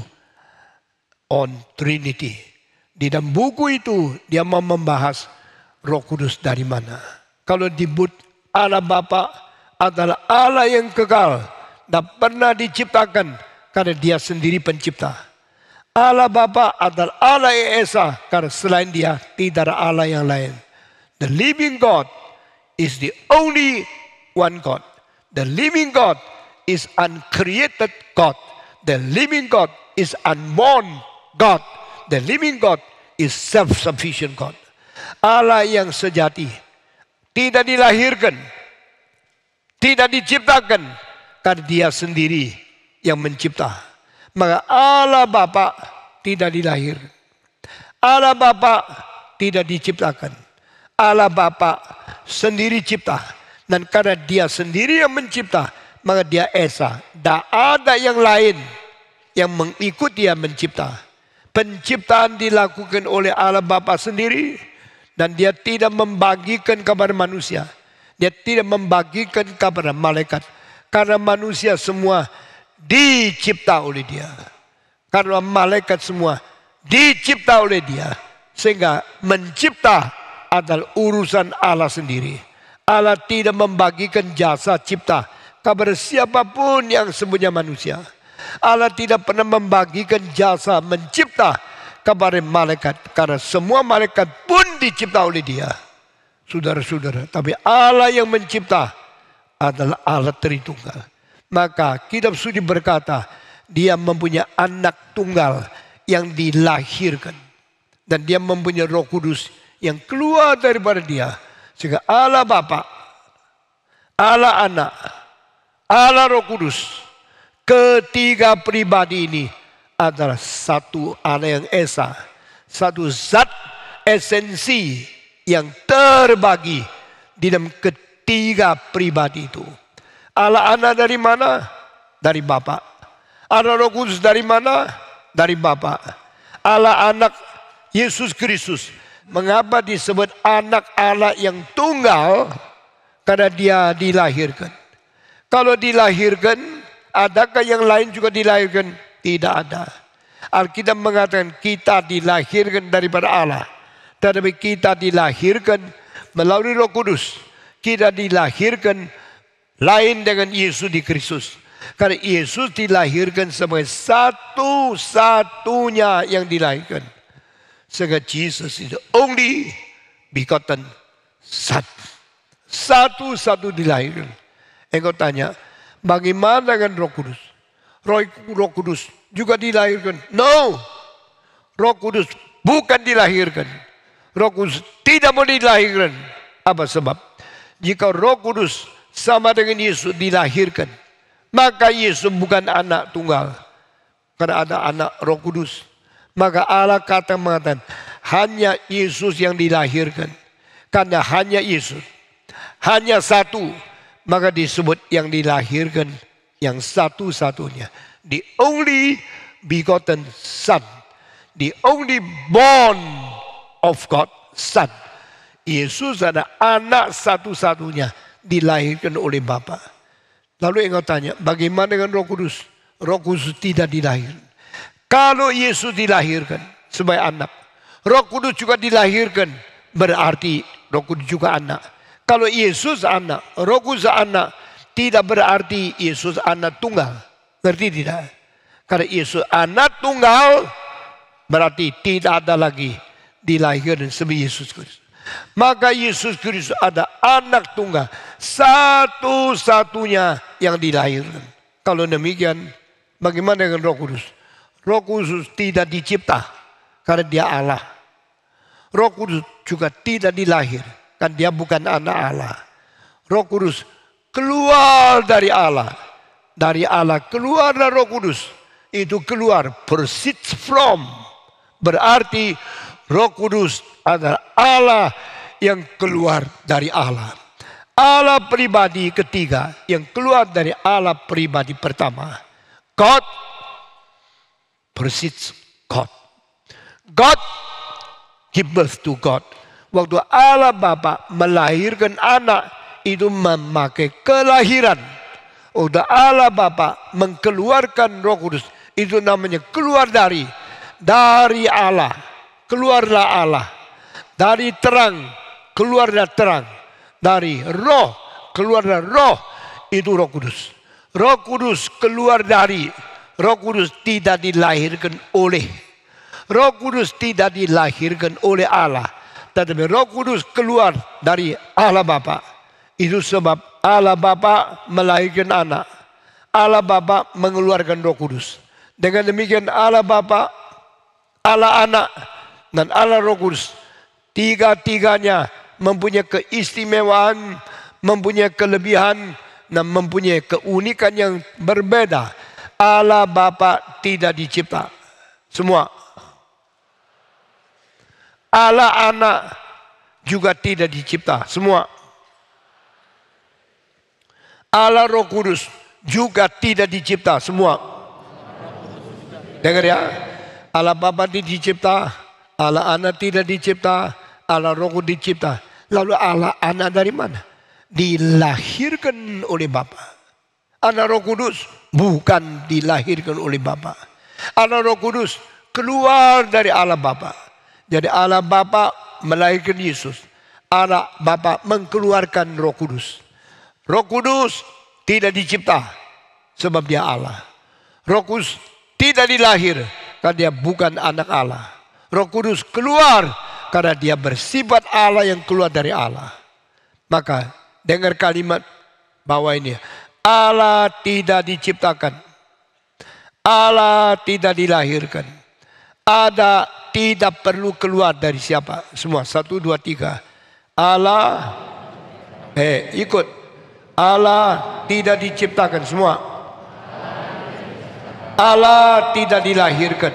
On Trinity. Di dalam buku itu dia mau membahas Roh Kudus dari mana. Kalau disebut Allah Bapa adalah Allah yang kekal, tak pernah diciptakan karena dia sendiri pencipta. Allah Bapa adalah Allah yang Esa, karena selain Dia tidak ada Allah yang lain. The living God is the only one God. The living God is uncreated God. The living God is unborn God. The living God is self-sufficient God. Allah yang sejati, tidak dilahirkan, tidak diciptakan, karena Dia sendiri yang mencipta. Maka Allah Bapa tidak dilahirkan. Allah Bapa tidak diciptakan. Allah Bapa sendiri cipta. Dan karena Dia sendiri yang mencipta, maka Dia Esa. Tak ada yang lain yang mengikuti Dia mencipta. Penciptaan dilakukan oleh Allah Bapa sendiri. Dan Dia tidak membagikan kepada manusia. Dia tidak membagikan kepada malaikat. Karena manusia semua dicipta oleh Dia. Karena malaikat semua dicipta oleh Dia. Sehingga mencipta adalah urusan Allah sendiri. Allah tidak membagikan jasa cipta kepada siapapun yang sebenarnya manusia. Allah tidak pernah membagikan jasa mencipta kepada malaikat. Karena semua malaikat pun dicipta oleh Dia. Saudara-saudara, tapi Allah yang mencipta adalah Allah Tritunggal. Maka kitab suci berkata, Dia mempunyai anak tunggal yang dilahirkan. Dan Dia mempunyai Roh Kudus yang keluar daripada Dia. Sehingga Allah Bapa, Allah Anak, Allah Roh Kudus, ketiga pribadi ini adalah satu Allah yang Esa. Satu zat esensi yang terbagi di dalam ketiga pribadi itu. Allah Anak dari mana? Dari Bapa. Allah Roh Kudus dari mana? Dari Bapa. Allah Anak Yesus Kristus. Mengapa disebut anak Allah yang tunggal? Karena Dia dilahirkan. Kalau dilahirkan, adakah yang lain juga dilahirkan? Tidak ada. Alkitab mengatakan kita dilahirkan daripada Allah. Tetapi kita dilahirkan melalui Roh Kudus. Kita dilahirkan lain dengan Yesus di Kristus. Karena Yesus dilahirkan sebagai satu-satunya yang dilahirkan. Sehingga Jesus is the only begotten Son. Satu-satu dilahirkan. Engkau tanya, bagaimana dengan Roh Kudus? Roh Kudus juga dilahirkan? No. Roh Kudus bukan dilahirkan. Roh Kudus tidak boleh dilahirkan. Apa sebab? Jika Roh Kudus sama dengan Yesus dilahirkan, maka Yesus bukan anak tunggal. Karena ada anak Roh Kudus. Maka Allah mengatakan hanya Yesus yang dilahirkan. Karena hanya Yesus, hanya satu, maka disebut yang dilahirkan yang satu-satunya. The only begotten Son. The only born of God Son. Yesus adalah anak satu-satunya dilahirkan oleh Bapa. Lalu engkau tanya, bagaimana dengan Roh Kudus? Roh Kudus tidak dilahirkan. Kalau Yesus dilahirkan sebagai anak, Roh Kudus juga dilahirkan, berarti Roh Kudus juga anak. Kalau Yesus anak, Roh Kudus anak, tidak berarti Yesus anak tunggal. Ngerti tidak? Karena Yesus anak tunggal, berarti tidak ada lagi dilahirkan sebagai Yesus Kristus. Maka Yesus Kristus ada anak tunggal, satu-satunya yang dilahirkan. Kalau demikian, bagaimana dengan Roh Kudus? Roh Kudus tidak dicipta karena Dia Allah. Roh Kudus juga tidak dilahirkan, Dia bukan anak Allah. Roh Kudus keluar dari Allah. Dari Allah keluarlah Roh Kudus. Itu keluar, proceeds from. Berarti Roh Kudus adalah Allah yang keluar dari Allah. Allah pribadi ketiga yang keluar dari Allah pribadi pertama. God proceeds God. God give birth to God. Waktu Allah Bapa melahirkan anak, itu memakai kelahiran. Waktu Allah Bapa mengeluarkan Roh Kudus, itu namanya keluar dari Allah. Keluarlah Allah. Dari terang, keluarlah terang. Dari roh, keluarlah roh. Itu Roh Kudus. Roh Kudus keluar dari Roh Kudus tidak dilahirkan oleh Allah, tetapi Roh Kudus keluar dari Allah Bapa. Itu sebab Allah Bapa melahirkan anak, Allah Bapa mengeluarkan Roh Kudus. Dengan demikian Allah Bapa, Allah Anak, dan Allah Roh Kudus, tiga-tiganya mempunyai keistimewaan, mempunyai kelebihan, dan mempunyai keunikan yang berbeda. Allah Bapa tidak dicipta semua. Allah Anak juga tidak dicipta semua. Allah Roh Kudus juga tidak dicipta semua. Dengar ya, Allah Bapa tidak dicipta, Allah Anak tidak dicipta, Allah Roh Kudus dicipta. Lalu Allah Anak dari mana? Dilahirkan oleh Bapa. Allah Roh Kudus bukan dilahirkan oleh Bapa. Allah Roh Kudus keluar dari Allah Bapa. Jadi Allah Bapa melahirkan Yesus. Allah Bapa mengeluarkan Roh Kudus. Roh Kudus tidak dicipta sebab dia Allah. Roh Kudus tidak dilahir karena dia bukan anak Allah. Roh Kudus keluar karena dia bersifat Allah yang keluar dari Allah. Maka dengar kalimat bawah ini. Allah tidak diciptakan. Allah tidak dilahirkan. Ada tidak perlu keluar dari siapa? Semua. 1, 2, 3. Allah. Ikut. Allah tidak diciptakan semua. Allah tidak dilahirkan.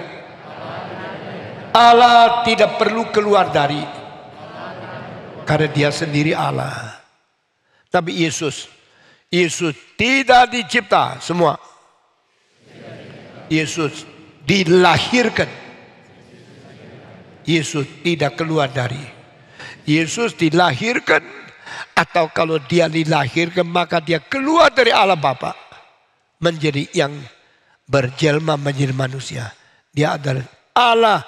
Allah tidak perlu keluar dari. Karena dia sendiri Allah. Tapi Yesus tidak dicipta semua. Yesus dilahirkan. Yesus tidak keluar dari. Yesus dilahirkan. Atau kalau dia dilahirkan maka dia keluar dari Allah Bapa. Menjadi yang berjelma menjadi manusia. Dia adalah Allah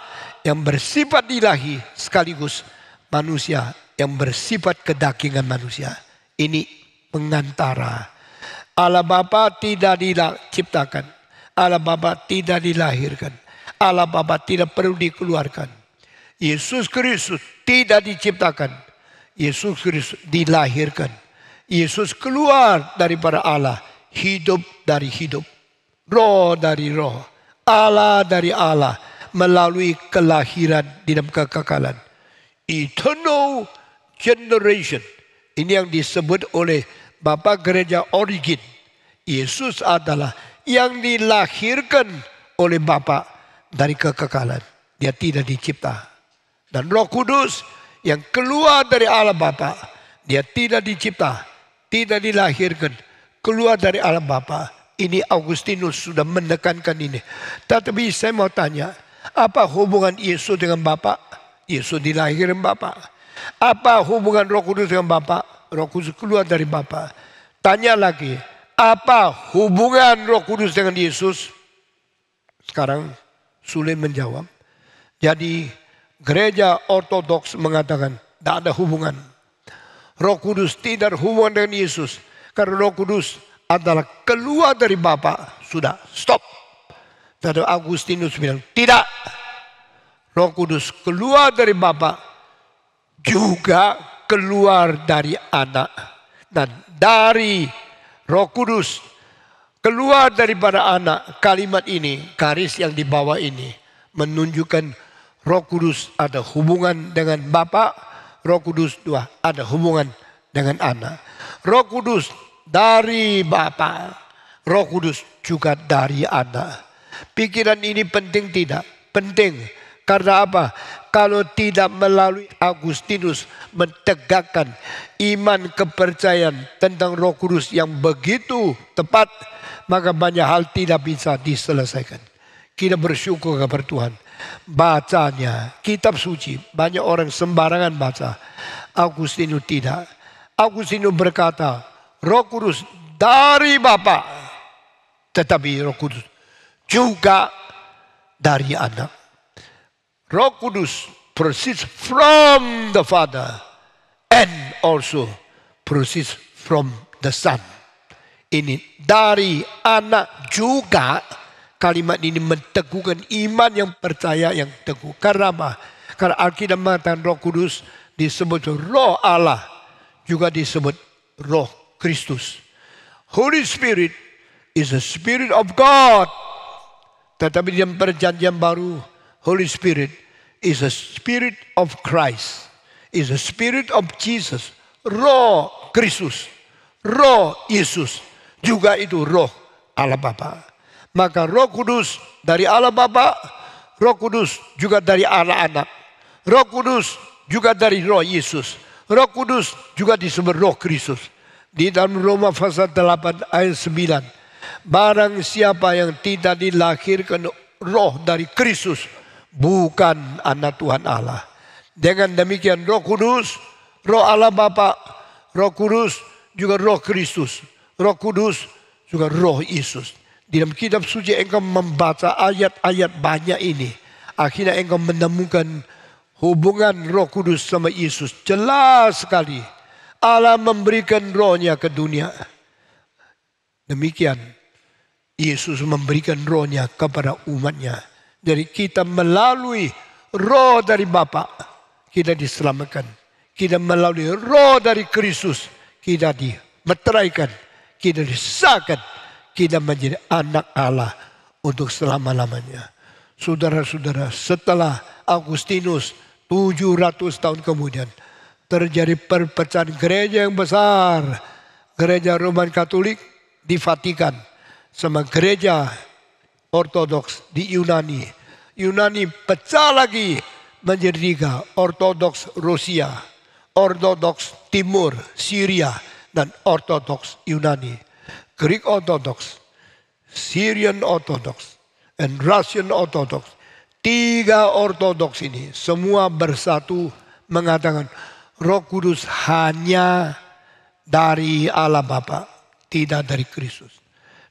yang bersifat ilahi sekaligus manusia yang bersifat kedagingan manusia. Ini pengantara. Allah Bapa tidak diciptakan. Allah Bapa tidak dilahirkan. Allah Bapa tidak perlu dikeluarkan. Yesus Kristus tidak diciptakan. Yesus Kristus dilahirkan. Yesus keluar daripada Allah. Hidup dari hidup. Roh dari roh. Allah dari Allah. Melalui kelahiran di dalam kekekalan. Eternal generation. Ini yang disebut oleh Bapak Gereja Origin. Yesus adalah yang dilahirkan oleh Bapa dari kekekalan. Dia tidak dicipta. Dan Roh Kudus yang keluar dari Allah Bapa, dia tidak dicipta, tidak dilahirkan, keluar dari Allah Bapa. Ini Augustinus sudah menekankan ini. Tetapi saya mau tanya, apa hubungan Yesus dengan Bapa? Yesus dilahirkan Bapa. Apa hubungan Roh Kudus dengan Bapa? Roh Kudus keluar dari Bapa. Tanya lagi, apa hubungan Roh Kudus dengan Yesus? Sekarang sulit menjawab. Jadi Gereja Ortodoks mengatakan tidak ada hubungan. Roh Kudus tidak hubungan dengan Yesus. Karena Roh Kudus adalah keluar dari Bapa. Sudah, stop. Tapi Augustinus bilang, tidak. Roh Kudus keluar dari Bapa. Juga keluar dari Anak. Dan dari Roh Kudus keluar daripada Anak. Kalimat ini, garis yang di bawah ini menunjukkan Roh Kudus ada hubungan dengan Bapa, Roh Kudus ada hubungan dengan Anak. Roh Kudus dari Bapa, Roh Kudus juga dari Anak. Pikiran ini penting tidak? Penting. Karena apa? Kalau tidak melalui Augustinus mentegakkan iman kepercayaan tentang Roh Kudus yang begitu tepat, maka banyak hal tidak bisa diselesaikan. Kita bersyukur kepada Tuhan. Bacanya kitab suci, banyak orang sembarangan baca. Augustinus tidak. Augustinus berkata, Roh Kudus dari Bapa, tetapi Roh Kudus juga dari Anak. Roh Kudus proceeds from the Father and also proceeds from the Son. Ini dari Anak juga kalimat ini menteguhkan iman yang percaya yang teguh. Karena apa? Karena Alkitab mengatakan Roh Kudus disebut Roh Allah, juga disebut Roh Kristus. Holy Spirit is the Spirit of God. Tetapi dalam perjanjian baru, Holy Spirit is the Spirit of Christ, is the Spirit of Jesus. Roh Kristus, Roh Yesus, juga itu Roh Allah Bapa. Maka Roh Kudus dari Allah Bapa, Roh Kudus juga dari Allah Anak, Roh Kudus juga dari Roh Yesus, Roh Kudus juga disebut Roh Kristus. Di dalam Roma pasal 8 ayat 9, barang siapa yang tidak dilahirkan roh dari Kristus bukan anak Tuhan Allah. Dengan demikian Roh Kudus, Roh Allah Bapa, Roh Kudus juga Roh Kristus, Roh Kudus juga Roh Yesus. Di dalam kitab suci engkau membaca ayat-ayat banyak ini, akhirnya engkau menemukan hubungan Roh Kudus sama Yesus. Jelas sekali Allah memberikan rohnya ke dunia. Demikian Yesus memberikan rohnya kepada umatnya. Jadi kita melalui roh dari Bapa kita diselamatkan. Kita melalui roh dari Kristus kita dimeteraikan, kita disahkan, kita menjadi anak Allah untuk selama-lamanya. Saudara-saudara, setelah Agustinus 700 tahun kemudian terjadi perpecahan gereja yang besar. Gereja Roman Katolik di Vatikan sama gereja Ortodoks di Yunani. Yunani pecah lagi menjadi 3, Ortodoks Rusia, Ortodoks Timur, Syria, dan Ortodoks Yunani. Greek Orthodox, Syrian Orthodox, dan Russian Orthodox. 3 Ortodoks ini semua bersatu mengatakan Roh Kudus hanya dari Allah Bapa, tidak dari Kristus.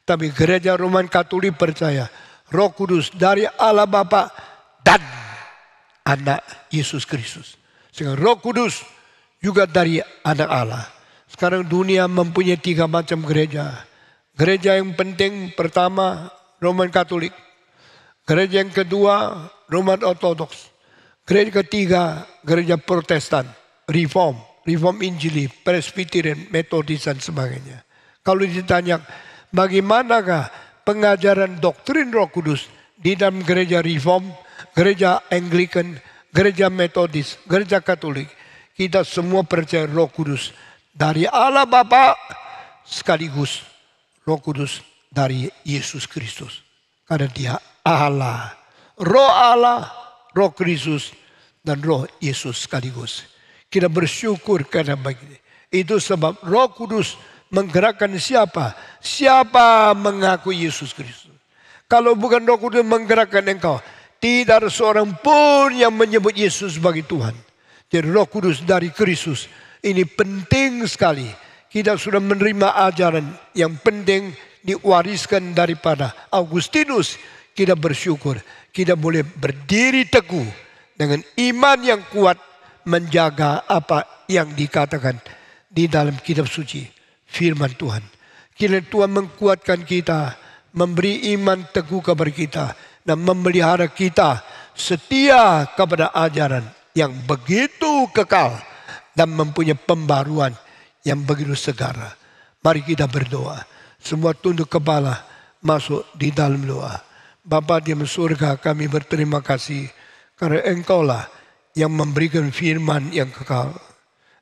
Tapi gereja Roman Katolik percaya Roh Kudus dari Allah Bapa dan anak Yesus Kristus. Sehingga Roh Kudus juga dari anak Allah. Sekarang dunia mempunyai 3 macam gereja. Gereja yang penting pertama Roman Katolik. Gereja yang kedua Roman Ortodoks. Gereja ketiga gereja Protestan, Reform Injili, Presbyterian, Metodis dan sebagainya. Kalau ditanya bagaimanakah pengajaran doktrin Roh Kudus di dalam gereja Reform, gereja Anglikan, gereja Metodis, gereja Katolik, kita semua percaya Roh Kudus dari Allah Bapa sekaligus Roh Kudus dari Yesus Kristus. Karena dia Allah, Roh Kristus dan Roh Yesus sekaligus. Kita bersyukur karena begini. Itu sebab Roh Kudus menggerakkan siapa? Siapa mengaku Yesus Kristus. Kalau bukan Roh Kudus menggerakkan engkau, tidak ada seorang pun yang menyebut Yesus sebagai Tuhan. Jadi Roh Kudus dari Kristus ini penting sekali. Kita sudah menerima ajaran yang penting diwariskan daripada Agustinus. Kita bersyukur kita boleh berdiri teguh dengan iman yang kuat menjaga apa yang dikatakan di dalam kitab suci firman Tuhan. Kiranya Tuhan menguatkan kita, memberi iman teguh kepada kita dan memelihara kita setia kepada ajaran yang begitu kekal dan mempunyai pembaruan yang begitu segera. Mari kita berdoa. Semua tunduk kepala masuk di dalam doa. Bapa di surga, kami berterima kasih karena Engkaulah yang memberikan firman yang kekal.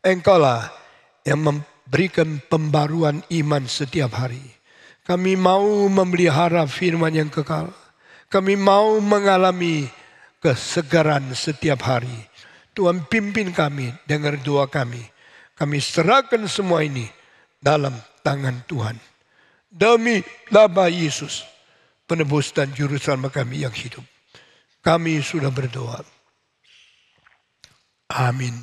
Engkaulah yang memberikan pembaruan iman setiap hari. Kami mau memelihara firman yang kekal. Kami mau mengalami kesegaran setiap hari. Tuhan pimpin kami, dengar doa kami. Kami serahkan semua ini dalam tangan Tuhan. Demi nama Yesus, penebus dan juru selamat kami yang hidup. Kami sudah berdoa. Amin.